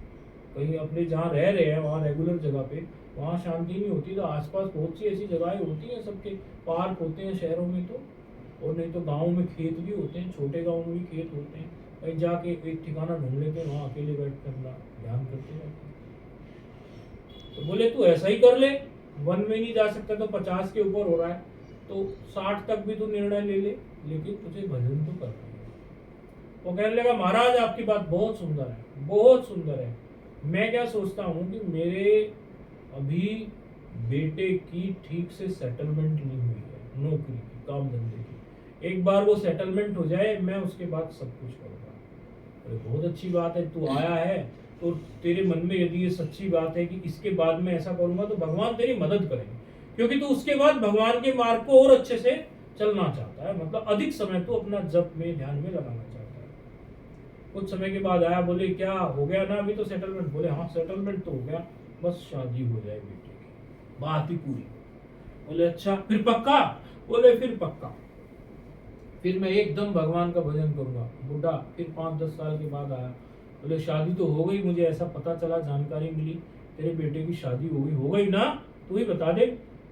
कहीं अपने जहाँ रह रहे हैं वहाँ रेगुलर जगह पे, वहाँ शांति नहीं होती तो आसपास बहुत सी ऐसी जगहें होती हैं, सबके पार्क होते हैं शहरों में तो, और नहीं तो गाँव में खेत भी होते हैं, छोटे गाँव में भी खेत होते हैं, कहीं जाके एक ठिकाना ढूंढ लेते हैं, वहाँ अकेले बैठ कर अपना ध्यान करते रहते हैं। तो बोले तू ऐसा ही कर ले, 1 में नहीं जा सकता तो 50 के ऊपर हो रहा है तो 60 तक भी तू निर्णय ले ले, लेकिन तुझे भजन तो करना है। वो कहने लगा, महाराज आपकी बात बहुत सुंदर है, बहुत सुंदर है। मैं क्या सोचता हूँ कि मेरे अभी बेटे की ठीक से सेटलमेंट नहीं हुई है, नौकरी की, काम धंधे की। एक बार वो सेटलमेंट हो जाए, मैं उसके बाद सब कुछ करूँगा। अरे बहुत अच्छी बात है, तू आया है और तेरे मन में यदि ये सच्ची बात है कि इसके बाद में ऐसा करूंगा तो भगवान तेरी मदद करेंगे, क्योंकि तू उसके बाद भगवान के मार्ग को और अच्छे से चलना चाहता है, मतलब अधिक समय तो अपना जप में ध्यान में लगाना चाहता है। कुछ समय के बाद आया, बोले क्या हो गया ना अभी तो सेटलमेंट? बोले हाँ सेटलमेंट तो हो गया, बस शादी हो जाए बेटे की, बात ही पूरी। बोले अच्छा फिर पक्का? बोले फिर पक्का, फिर मैं एकदम भगवान का भजन करूंगा। बुढ़ा फिर 5-10 साल के बाद आया, बोले शादी तो हो गई, मुझे ऐसा पता चला, जानकारी मिली तेरे बेटे की शादी हो गई ना, तू ही बता दे।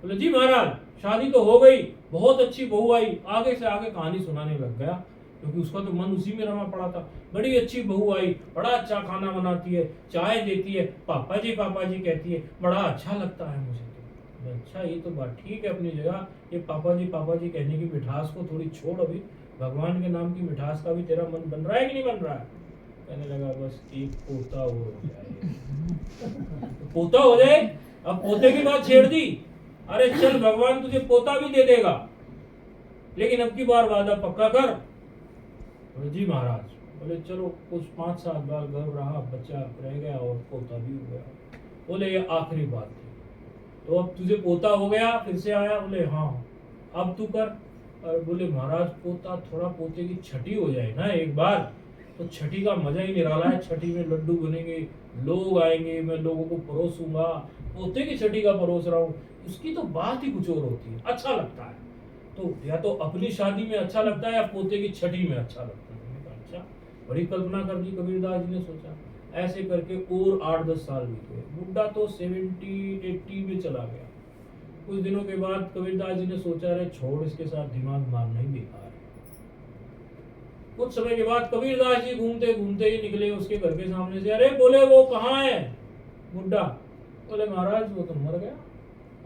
बोले जी महाराज शादी तो हो गई, बहुत अच्छी बहू आई। आगे से आगे कहानी सुनाने लग गया, क्योंकि उसका तो मन उसी में रमा पड़ा था। बड़ी अच्छी बहू आई, बड़ा अच्छा खाना बनाती है, चाय देती है, पापा जी कहती है, बड़ा अच्छा लगता है मुझे तो। अच्छा ये तो बात ठीक है अपनी जगह, ये पापा जी कहने की मिठास को थोड़ी छोड़, अभी भगवान के नाम की मिठास का भी तेरा मन बन रहा है कि नहीं बन रहा है? कहने लगा बस एक पोता और हो जाए। तो पोता हो जाए, अब पोते की बात छेड़ दी, अरे चल भगवान तुझे पोता भी दे देगा, लेकिन अब की बार वादा पक्का कर। बोले जी महाराज। बोले चलो कुछ 5-7 बार गर्भ रहा, बच्चा रह गया और पोता भी हो गया। बोले ये आखिरी बात थी, तो अब तुझे पोता हो गया? फिर से आया, बोले हाँ अब तू कर। और बोले महाराज पोता, थोड़ा पोते की छठी हो जाए ना एक बार, तो छठी का मजा ही निराला है। छठी में लड्डू बनेंगे, लोग आएंगे, मैं लोगों को परोसूंगा, पोते की छठी का परोस रहा हूँ, उसकी तो बात ही कुछ और होती है, अच्छा लगता है। तो या तो अपनी शादी में अच्छा लगता है या पोते की छठी में अच्छा लगता है। मैंने कहा अच्छा, बड़ी कल्पना कर दी कबीरदास जी ने। सोचा ऐसे करके और 8-10 साल बीत गए, बुढ़ा तो 70-80 में चला गया। कुछ दिनों के बाद कबीरदास जी ने सोचा अरे छोड़ इसके साथ दिमाग मारना ही बेकार है। कुछ समय के बाद कबीरदास जी घूमते घूमते ही निकले उसके घर के सामने से, अरे बोले वो कहाँ है बुढ़ा? बोले महाराज वो तो मर गया।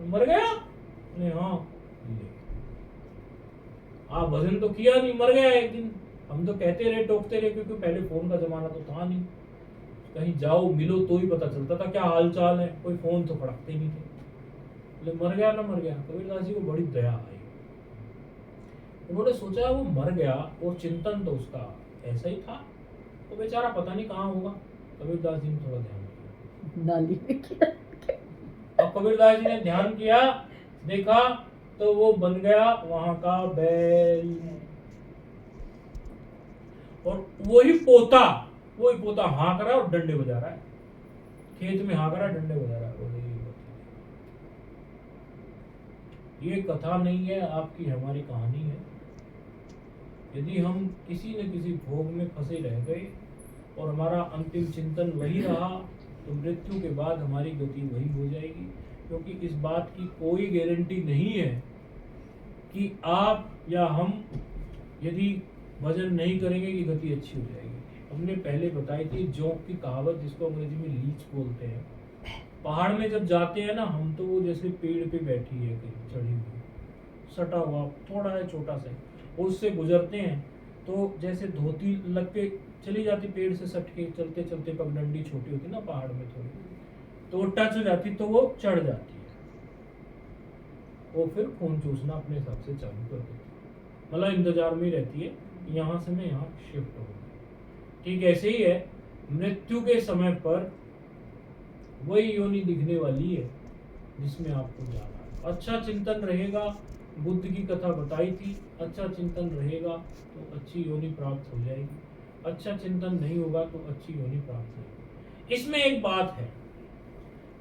मर गया? बोले हाँ। आप भजन तो किया नहीं, मर गया एक दिन। हम तो कहते रहे, टोकते रहे, क्योंकि पहले फोन का जमाना तो था नहीं, कहीं जाओ मिलो तो ही पता चलता था क्या हाल चाल है, कोई फोन तो फड़कते नहीं थे। बोले मर गया ना मर गया। कबीरदास जी को बड़ी दया आई, उन्होंने सोचा वो मर गया और चिंतन तो उसका ऐसा ही था, तो बेचारा पता नहीं कहाँ होगा। कबीरदास जी ने थोड़ा ध्यान किया, नाली में किया। अब कबीरदास जी ने ध्यान किया, देखा तो वो बन गया वहां का बैल, और वही पोता हाँक रहा है और डंडे बजा रहा है, खेत में हाँक रहा है, डंडे बजा रहा है। ये कथा नहीं है, आपकी हमारी कहानी है। यदि हम किसी न किसी भोग में फंसे रह गए और हमारा अंतिम चिंतन वही रहा, तो मृत्यु के बाद हमारी गति वही हो जाएगी, क्योंकि इस बात की कोई गारंटी नहीं है कि आप या हम यदि भजन नहीं करेंगे कि गति अच्छी हो जाएगी। हमने पहले बताई थी जोक की कहावत, जिसको अंग्रेजी में लीच बोलते हैं। पहाड़ में जब जाते हैं ना हम, तो वो जैसे पेड़ पे बैठी है कहीं चढ़ी हुई, सटा हुआ थोड़ा है छोटा सा, उससे गुजरते हैं तो जैसे धोती लग के चली जाती पेड़ से सट के, चलते चलते पगडंडी छोटी होती ना पहाड़ में थोड़ी, तो वो टच हो जाती तो वो चढ़ जाती है, वो फिर खून चूसना अपने हिसाब से चालू कर देती है, मतलब इंतजार में ही रहती है यहाँ से मैं यहाँ शिफ्ट हो। ठीक ऐसे ही है, मृत्यु के समय पर वही योनि दिखने वाली है जिसमें आपको जाना है। अच्छा चिंतन रहेगा, बुद्ध की कथा बताई थी, अच्छा चिंतन रहेगा तो अच्छी योनि प्राप्त हो जाएगी, अच्छा चिंतन नहीं होगा तो अच्छी योनि प्राप्त नहीं होगी। इसमें एक बात है,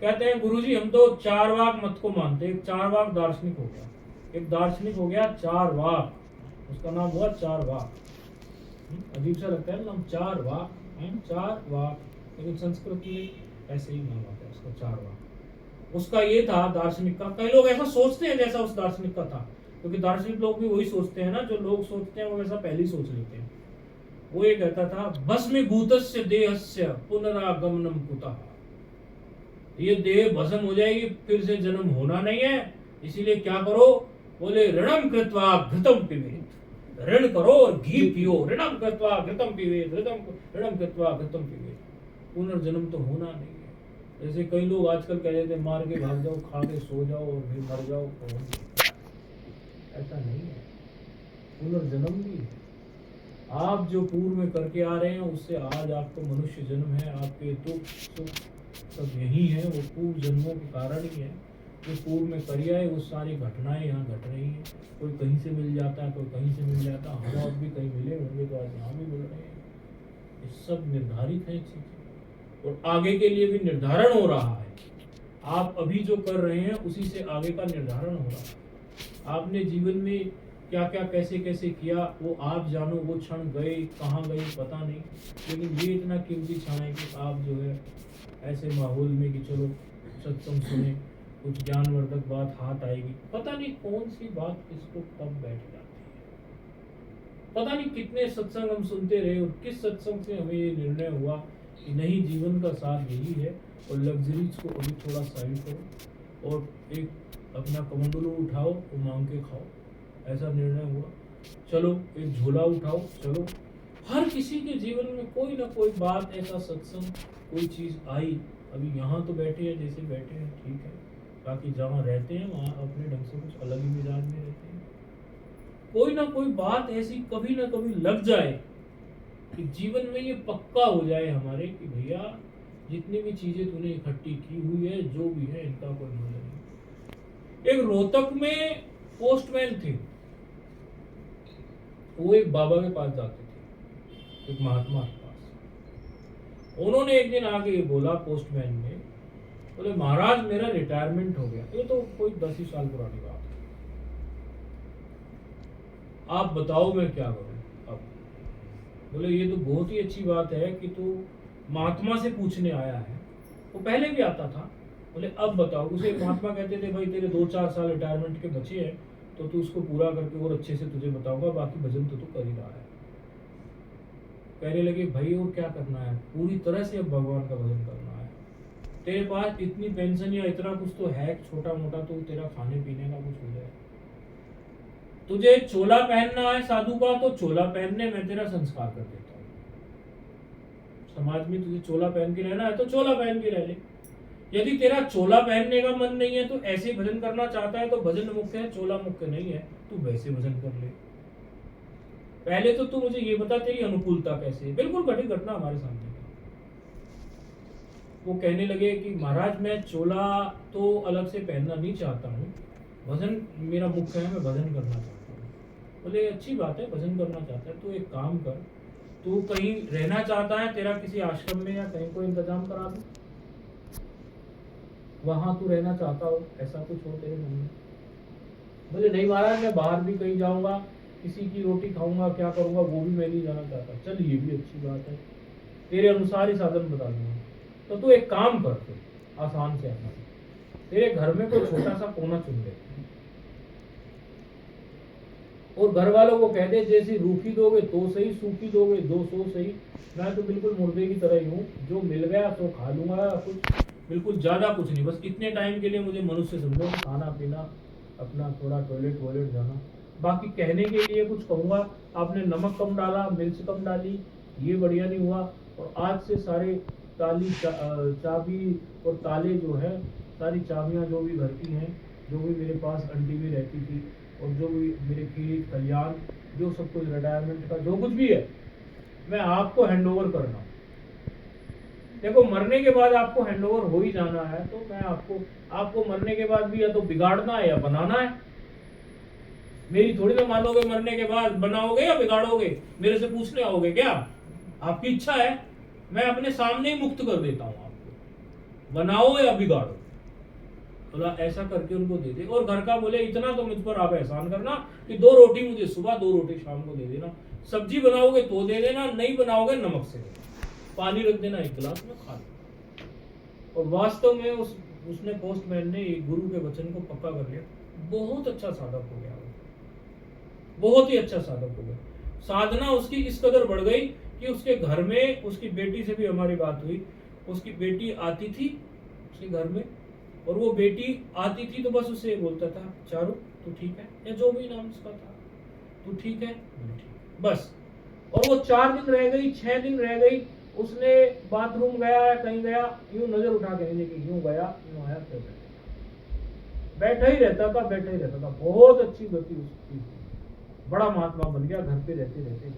कहते हैं गुरुजी हम तो चारवाक मत को मानते, एक चारवाक दार्शनिक हो गया, एक दार्शनिक हो गया चारवाक, उसका नाम हुआ चारवाक। अजीब सा लगता है नाम चारवाक, चारवाक, लेकिन संस्कृत में ऐसे ही नाम आता है उसका चारवाक। उसका ये था दार्शनिक का, कई लोग ऐसा सोचते हैं जैसा उस दार्शनिक का था, क्योंकि दार्शनिक लोग भी वही सोचते हैं ना, जो लोग सोचते हैं वो वैसा पहले ही सोच लेते हैं। वो ये कहता था भस्मीभूतस्य देहस्य पुनरागमनम कुतः, ये देह भस्म हो जाएगी, फिर से जन्म होना नहीं है, इसीलिए क्या करो? बोले ऋणम कृत्वा घृतम पिबेत, ऋण करो और घी पियो, ऋणम कृत्वा घृतम पिबेत, ऋणम कृत्वा घृतम पिबेत, पुनर्जन्म तो होना नहीं है। जैसे कई लोग आजकल कह देते मार के भाग जाओ, खा के सो जाओ और फिर मर जाओ, ऐसा नहीं है, पुनर्जन्म भी है। आप जो पूर्व में करके आ रहे हैं उससे आज आपको मनुष्य जन्म है, आपके दुख सुख सब यही है, वो पूर्व जन्मों के कारण ही है। जो पूर्व में करी आए वो सारी घटनाएं यहाँ घट रही हैं। कोई कहीं से मिल जाता है, कोई कहीं से मिल जाता है, हम अब भी कहीं मिले होंगे तो आज यहाँ भी मिल रहे हैं। ये सब निर्धारित है चीजें, और आगे के लिए भी निर्धारण हो रहा है। आप अभी जो कर रहे हैं उसी से आगे का निर्धारण हो रहा है। आपने जीवन में क्या क्या कैसे कैसे किया वो आप जानो, वो क्षण गए कहाँ गए पता नहीं, लेकिन ये इतना कीमती क्षण है कि आप जो है ऐसे माहौल में कि चलो सत्संग सुने, कुछ ज्ञानवर्धक बात हाथ आएगी, पता नहीं कौन सी बात किसको कब बैठ जाती है। पता नहीं कितने सत्संग हम सुनते रहे और किस सत्संग से हमें ये निर्णय हुआ कि नहीं, जीवन का सार यही है और लग्जरीज को अभी थोड़ा साइड करो और एक अपना कमंडलू उठाओ और मांग के खाओ, ऐसा निर्णय हुआ। चलो एक झोला उठाओ, चलो। हर किसी के जीवन में कोई ना कोई बात, ऐसा सत्संग, कोई चीज आई। अभी यहाँ तो बैठे हैं जैसे बैठे हैं, ठीक है, बाकी जहाँ रहते हैं वहाँ अपने ढंग से कुछ अलग ही मिजाज में रहते हैं। कोई ना कोई बात ऐसी कभी ना कभी लग जाए कि जीवन में ये पक्का हो जाए हमारे कि भैया जितनी भी चीजें तूने इकट्ठी की हुई है, जो भी है, इनका कोई मूल्य नहीं। एक रोहतक में पोस्टमैन थे, वो एक बाबा के पास जाते थे, एक महात्मा के पास। उन्होंने एक दिन आके ये बोला, पोस्टमैन ने बोले, महाराज मेरा रिटायरमेंट हो गया। ये तो कोई 10 ही साल पुरानी बात है, आप बताओ मैं क्या करूं अब। बोले ये तो बहुत ही अच्छी बात है कि तू महात्मा से पूछने आया है, वो पहले भी आता था। बोले अब बताओ। उसे महात्मा कहते थे, भाई तेरे 2-4 साल रिटायरमेंट के बचे हैं तो तू उसको पूरा करके और अच्छे से तुझे बताऊंगा, बाकी भजन तो तू कर ही रहा है। कहने लगे, भाई और क्या करना है, पूरी तरह से अब भगवान का भजन करना है। तेरे पास इतनी पेंशन या इतना कुछ तो है, छोटा मोटा, तो तेरा खाने पीने का कुछ हो जाए। तुझे चोला पहनना है साधु का तो चोला पहनने मैं तेरा संस्कार कर देता हूँ। समाज में तुझे चोला पहन के रहना है तो चोला पहन के रह ले। यदि तेरा चोला पहनने का मन नहीं है, तो ऐसे भजन करना चाहता है तो भजन मुख्य है, चोला मुख्य नहीं है, तू वैसे भजन कर ले। पहले तो तू मुझे ये बता तेरी अनुकूलता कैसे है। बिल्कुल घटित घटना हमारे सामने। वो कहने लगे कि महाराज मैं चोला तो अलग से पहनना नहीं चाहता हूँ, भजन मेरा मुख्य है, मैं भजन करना चाहता हूँ। बोले अच्छी बात है, भजन करना चाहता है तो एक काम कर, तू कहीं रहना चाहता है, तेरा किसी आश्रम में या कहीं कोई इंतजाम करा दूं, वहां तू रहना चाहता हो, ऐसा कुछ हो तेरे मन में। बोले नहीं महाराज मैं बाहर भी कहीं जाऊंगा, किसी की रोटी खाऊंगा, क्या करूंगा वो भी मैं नहीं जाना चाहता। चल ये भी अच्छी बात है, तेरे अनुसार ही साधन बता दूंगा। तो तू एक काम कर, आसान से आसान, तेरे घर में कोई छोटा सा कोना चुन ले और घर वालों को कह दे, जैसी रूखी दोगे तो सही, सूखी दोगे 200 सही, मैं तो बिल्कुल मुर्दे की तरह ही हूँ, जो मिल गया तो खा लूंगा, कुछ बिल्कुल ज्यादा कुछ नहीं, बस इतने टाइम के लिए मुझे मनुष्य समझो, खाना पीना, अपना थोड़ा टॉयलेट वॉयलेट जाना, बाकी कहने के लिए कुछ कहूंगा, आपने नमक कम डाला, मिर्च कम डाली, ये बढ़िया नहीं हुआ। और आज से सारे चाबी और ताले जो है, सारी चाबियां जो भी घर की हैं, जो भी मेरे पास आंटी भी रहती थी, और जो भी मेरे खेत कल्याण, जो सब कुछ रिटायरमेंट का जो कुछ भी है, मैं आपको हैंड ओवर कर रहा हूँ। देखो मरने के बाद आपको हैंड ओवर हो ही जाना है, तो मैं आपको मरने के बाद भी या तो बिगाड़ना है या बनाना है। मेरी थोड़ी ना मानोगे, मरने के बाद बनाओगे या बिगाड़ोगे, मेरे से पूछने आओगे क्या? आपकी इच्छा है, मैं अपने सामने ही मुक्त कर देता हूँ आपको, बनाओ या बिगाड़ो। थोड़ा ऐसा करके उनको दे दे। और घर का बोले इतना तो मुझ पर आप एहसान करना कि 2 रोटी मुझे सुबह, 2 रोटी शाम को दे देना, सब्जी बनाओगे तो दे देना, नहीं बनाओगे नमक से देना, पानी रख देना 1 गिलास में, खा लो। और वास्तव में उसने पोस्टमैन ने गुरु के वचन को पक्का कर लिया। बहुत अच्छा साधक हो गया, बहुत ही अच्छा साधक हो गया। साधना उसकी इस कदर बढ़ गई कि उसके घर में, उसकी बेटी से भी हमारी बात हुई, उसकी बेटी आती थी उसके घर में, और वो बेटी आती थी तो बस उसे बोलता था, चारू तू ठीक है, या जो भी नाम उसका था, तू ठीक है, बस। और वो 4 दिन रह गई, 6 दिन रह गई, उसने बाथरूम गया, कहीं गया, यूं नजर उठा के नहीं कि यूं गया, यूं आया, फिर बैठा ही रहता था, बैठा ही रहता था। बहुत अच्छी गति उसकी, बड़ा महात्मा बन गया घर पे रहते रहते।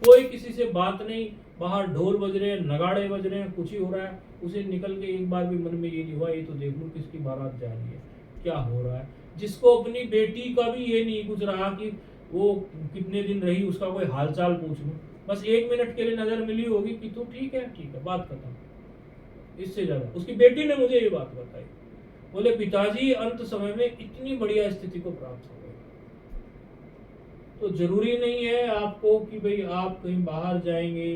कोई किसी से बात नहीं, बाहर ढोल बज रहे हैं, नगाड़े बज रहे हैं, कुछ ही हो रहा है, उसे निकल के एक बार भी मन में ये नहीं हुआ ये तो देख लूं किसकी बारात जा रही है, क्या हो रहा है। जिसको अपनी बेटी का भी ये नहीं कुछ रहा कि वो कितने दिन रही, उसका कोई हालचाल पूछ लूं, बस 1 मिनट के लिए नजर मिली होगी कि तू ठीक है, बात खत्म। इससे ज्यादा उसकी बेटी ने मुझे ये बात बताई, बोले पिताजी अंत समय में इतनी बढ़िया स्थिति को प्राप्त हो गई। तो जरूरी नहीं है आपको कि भाई आप कहीं बाहर जाएंगे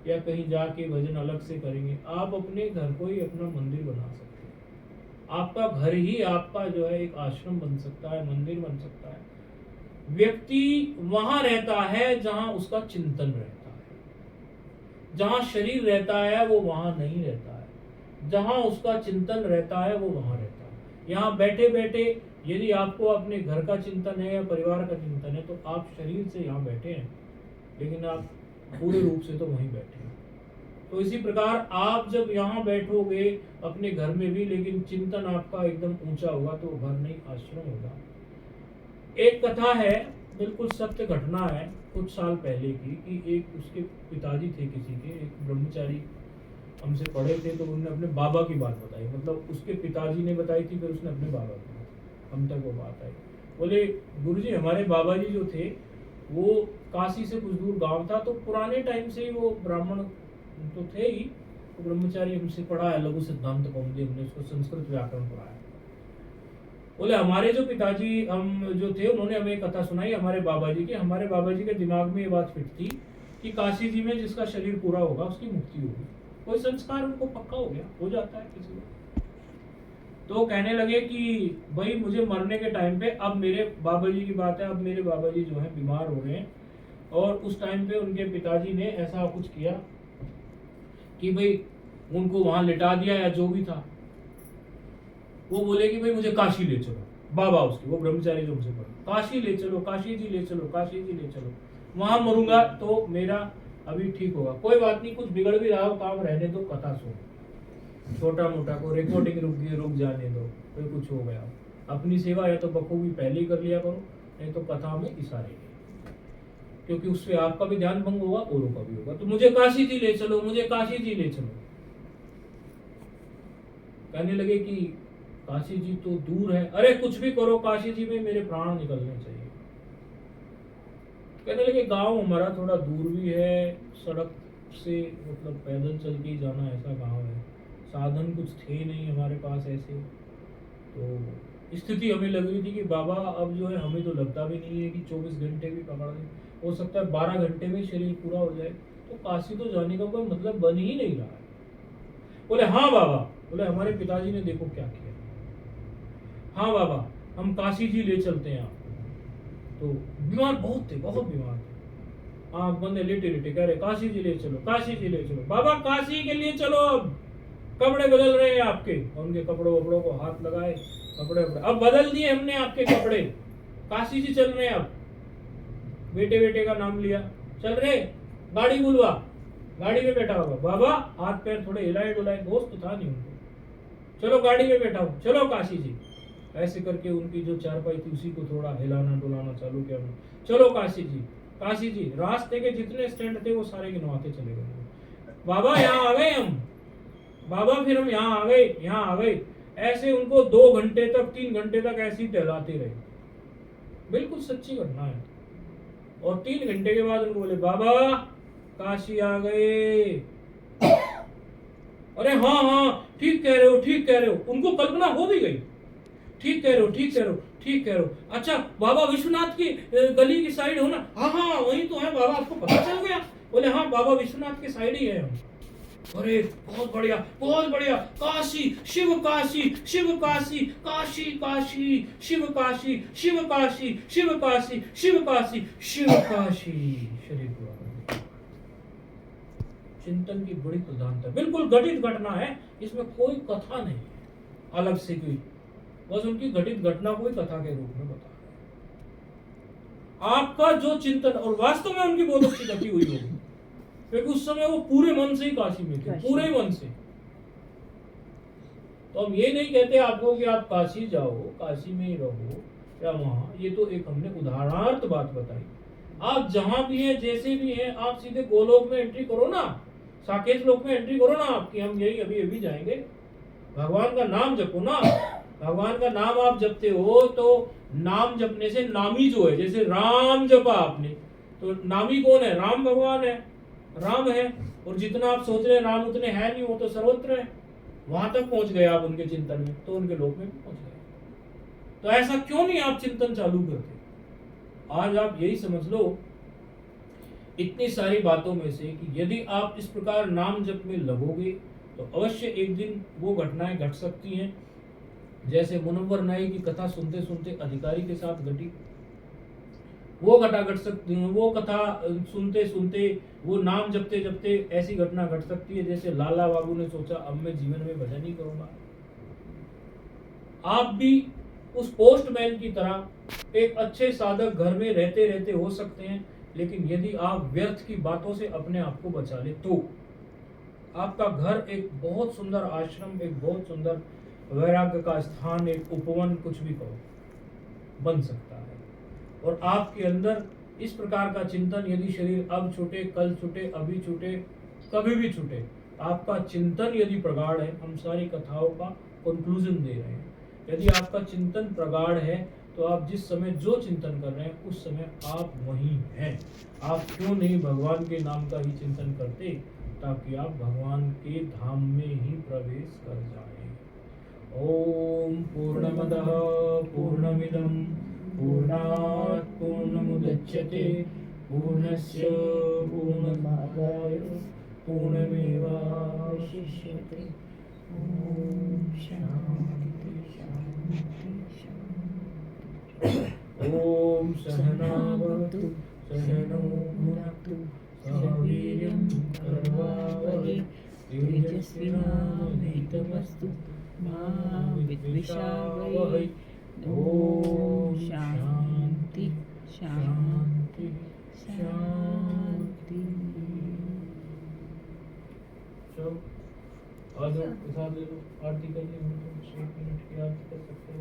या कहीं जाके भजन अलग से करेंगे, आप अपने घर को ही अपना मंदिर बना सकते हैं। आपका घर ही आपका जो है एक आश्रम बन सकता है, मंदिर बन सकता है। व्यक्ति वहां रहता है जहां उसका चिंतन रहता है, जहां शरीर रहता है वो वहां नहीं रहता है, जहां उसका चिंतन रहता है वो वहां रहता है। यहाँ बैठे बैठे यदि आपको अपने घर का चिंतन है या परिवार का चिंतन है तो आप शरीर से यहाँ बैठे हैं, लेकिन आप पूरे रूप से तो वहीं बैठे हैं। तो इसी प्रकार आप जब यहाँ बैठोगे अपने घर में भी, लेकिन चिंतन आपका एकदम ऊंचा होगा तो घर नहीं आश्रम होगा। एक कथा है, बिल्कुल सत्य घटना है, कुछ साल पहले की, कि एक उसके पिताजी थे किसी के, एक ब्रह्मचारी हमसे पढ़े थे, तो उन्होंने अपने बाबा की बात बताई, मतलब उसके पिताजी ने बताई थी, फिर उसने अपने बाबा की, हम तक वो बात आई। बोले गुरुजी हमारे बाबा जी जो थे वो काशी से कुछ दूर गांव था, तो पुराने टाइम से ही वो ब्राह्मण तो थे ही, तो ब्रह्मचारी हमसे पढ़ा है, लघु सिद्धांत कौमुदी हमने उसको संस्कृत व्याकरण पढ़ा है। बोले हमारे जो पिताजी हम जो थे उन्होंने हमें कथा सुनाई हमारे बाबा जी की। हमारे बाबा जी के दिमाग में ये बात फिट थी कि काशी जी में जिसका शरीर पूरा होगा उसकी मुक्ति होगी, कोई संस्कार उनको पक्का हो गया, हो जाता है किसी को। तो कहने लगे कि भाई मुझे मरने के टाइम पे, अब मेरे बाबा जी की बात है, अब मेरे बाबा जी जो है बीमार हो रहे हैं, और उस टाइम पे उनके पिताजी ने ऐसा कुछ किया कि भाई उनको वहां लिटा दिया या जो भी था। वो बोले कि भाई मुझे काशी ले चलो, बाबा उसके वो ब्रह्मचारी जो मुझे पढ़ा, काशी ले चलो, काशी जी ले चलो, काशी जी ले चलो, वहां मरूंगा तो मेरा अभी ठीक होगा। कोई बात नहीं, कुछ बिगड़ भी रहा हो काम रहने दो, कथा सुनो, छोटा मोटा को रिकॉर्डिंग रुक जाने दो, कोई कुछ हो गया, अपनी सेवा या तो बखूबी पहले ही कर लिया करो, नहीं तो कथा में इशारे, क्योंकि उससे आपका भी ध्यान भंग होगा, औरों का भी होगा। तो मुझे काशी जी ले चलो, मुझे काशी जी ले चलो। कहने लगे कि काशी जी तो दूर है, अरे कुछ भी करो काशी जी में मेरे प्राण निकलने चाहिए। कहने लगे गांव हमारा थोड़ा दूर भी है, सड़क से मतलब पैदल चल के जाना ऐसा गांव है, साधन कुछ थे नहीं हमारे पास ऐसे। तो स्थिति हमें लग रही थी कि बाबा अब जो है हमें तो लगता भी नहीं है कि 24 घंटे भी पकड़ लें, हो सकता है 12 घंटे में शरीर पूरा हो जाए, तो काशी तो जाने का कोई मतलब बन ही नहीं रहा है। बोले हाँ बाबा, बोले हमारे पिताजी ने देखो क्या किया, हाँ बाबा हम काशी जी ले चलते हैं आपको। तो बीमार बहुत थे, बहुत बीमार थे, आंख बंद लेटे लेटे कह रहे काशी जी ले चलो, काशी जी ले चलो, बाबा काशी के लिए चलो, अब कपड़े बदल रहे हैं आपके। और उनके कपड़ों वपड़ों को हाथ लगाए, कपड़े अब बदल दिए हमने आपके कपड़े, काशी जी चल रहे हैं। अब बेटे बेटे का नाम लिया, चल रहे, गाड़ी बुलवा, गाड़ी में बैठा होगा बाबा, हाथ पैर थोड़े हिलाए डुलाए, दोस्त था नहीं उनको, चलो गाड़ी में बैठा हो, चलो काशी जी। ऐसे करके उनकी जो चारपाई थी उसी को थोड़ा हिलाना डुलाना चालू किया, चलो काशी जी, काशी जी। रास्ते के जितने स्टैंड थे वो सारे गिनवाते चले गए, बाबा यहाँ आ गए हम, बाबा फिर हम यहाँ आ गए, यहाँ आ गए। ऐसे उनको 2 घंटे तक 3 घंटे तक ऐसे ही टहलाते रहे, बिल्कुल सच्ची घटना है। और 3 घंटे के बाद उनको बोले बाबा काशी आ गए। अरे हाँ हाँ ठीक कह रहे हो, ठीक कह रहे हो, उनको कल्पना हो भी गई, ठीक कह रहे हो, ठीक कह रहे हो, ठीक कह रहे हो। अच्छा बाबा विश्वनाथ की गली की साइड हो ना, हाँ हाँ वही तो है बाबा, आपको पता चल गया। बोले हाँ बाबा विश्वनाथ के साइड ही है हम। अरे बहुत बढ़िया, बहुत बढ़िया, काशी शिव काशी, शिव काशी, काशी काशी, शिव काशी, शिव काशी, शिव काशी, शिव काशी, शिव काशी। शरीर पूरा चिंतन की बड़ी प्रधानता, बिल्कुल घटित घटना है, इसमें कोई कथा नहीं है अलग से कोई, बस उनकी घटित घटना को ही कथा के रूप में बता रहे। आपका जो चिंतन, और वास्तव में उनकी बहुत अच्छी गति हुई होगी, क्योंकि उस समय वो पूरे मन से ही काशी में थे, पूरे मन से। तो हम ये नहीं कहते आपको कि आप काशी जाओ, काशी में ही रहो या वहां, ये तो एक हमने उदाहरणार्थ बात बताई। आप जहां भी हैं, जैसे भी हैं, आप सीधे गोलोक में एंट्री करो ना, साकेत लोक में एंट्री करो ना, आपकी हम यही अभी अभी जाएंगे। भगवान का नाम जपो ना। भगवान का नाम आप जपते हो तो नाम जपने से नामी जो है, जैसे राम जपा आपने, तो नामी कौन है? राम भगवान है, राम है। और जितना आप सोच रहे हैं राम उतने है नहीं, वो तो सर्वत्र है। वहां तक पहुंच गए आप उनके चिंतन में, तो उनके लोक में भी पहुंच गए। तो ऐसा क्यों नहीं आप चिंतन चालू करते? आज आप यही समझ लो इतनी सारी बातों में से कि यदि आप इस प्रकार नाम जप में लगोगे तो अवश्य एक दिन वो घटनाएं घट सकती हैं जैसे मुनव्वर नाई की कथा सुनते सुनते अधिकारी के साथ घटी। वो घटा घट सकती है, वो कथा सुनते सुनते, वो नाम जपते जपते ऐसी घटना घट सकती है जैसे लाला बाबू ने सोचा अब मैं जीवन में भजन ही करूंगा। आप भी उस पोस्टमैन की तरह एक अच्छे साधक घर में रहते रहते हो सकते हैं, लेकिन यदि आप व्यर्थ की बातों से अपने आप को बचा ले तो आपका घर एक बहुत सुंदर आश्रम, एक बहुत सुंदर वैराग्य का स्थान, एक उपवन, कुछ भी कहो, बन सकता है। और आपके अंदर इस प्रकार का चिंतन, यदि शरीर अब छूटे, कल छूटे, अभी छूटे, कभी भी छूटे, आपका चिंतन यदि प्रगाढ़ है, हम सारी कथाओं का कंक्लूजन दे रहे हैं, यदि आपका चिंतन प्रगाढ़ है तो आप जिस समय जो चिंतन कर रहे हैं उस समय आप वहीं हैं। आप क्यों नहीं भगवान के नाम का ही चिंतन करते, ताकि आप भगवान के धाम में ही प्रवेश कर जाएं। ओम पूर्णमदः पूर्णमिदं पूर्णात् पूर्णमुदच्यते पूर्णस्य पूर्णमादाय पूर्णमेवावशिष्यते। ओम शांति शांति शांति। ओम सहना भवतु सहनो भुनक्तु सह वीर्यं करवावहै तेजस्विनावधीतमस्तु मा विद्विषावहै। ओम शांति शांति शांति। चलो आ जाओ, प्रसाद ले लो, आरती करनी हो तो 1 मिनट की आरती कर सकते हो।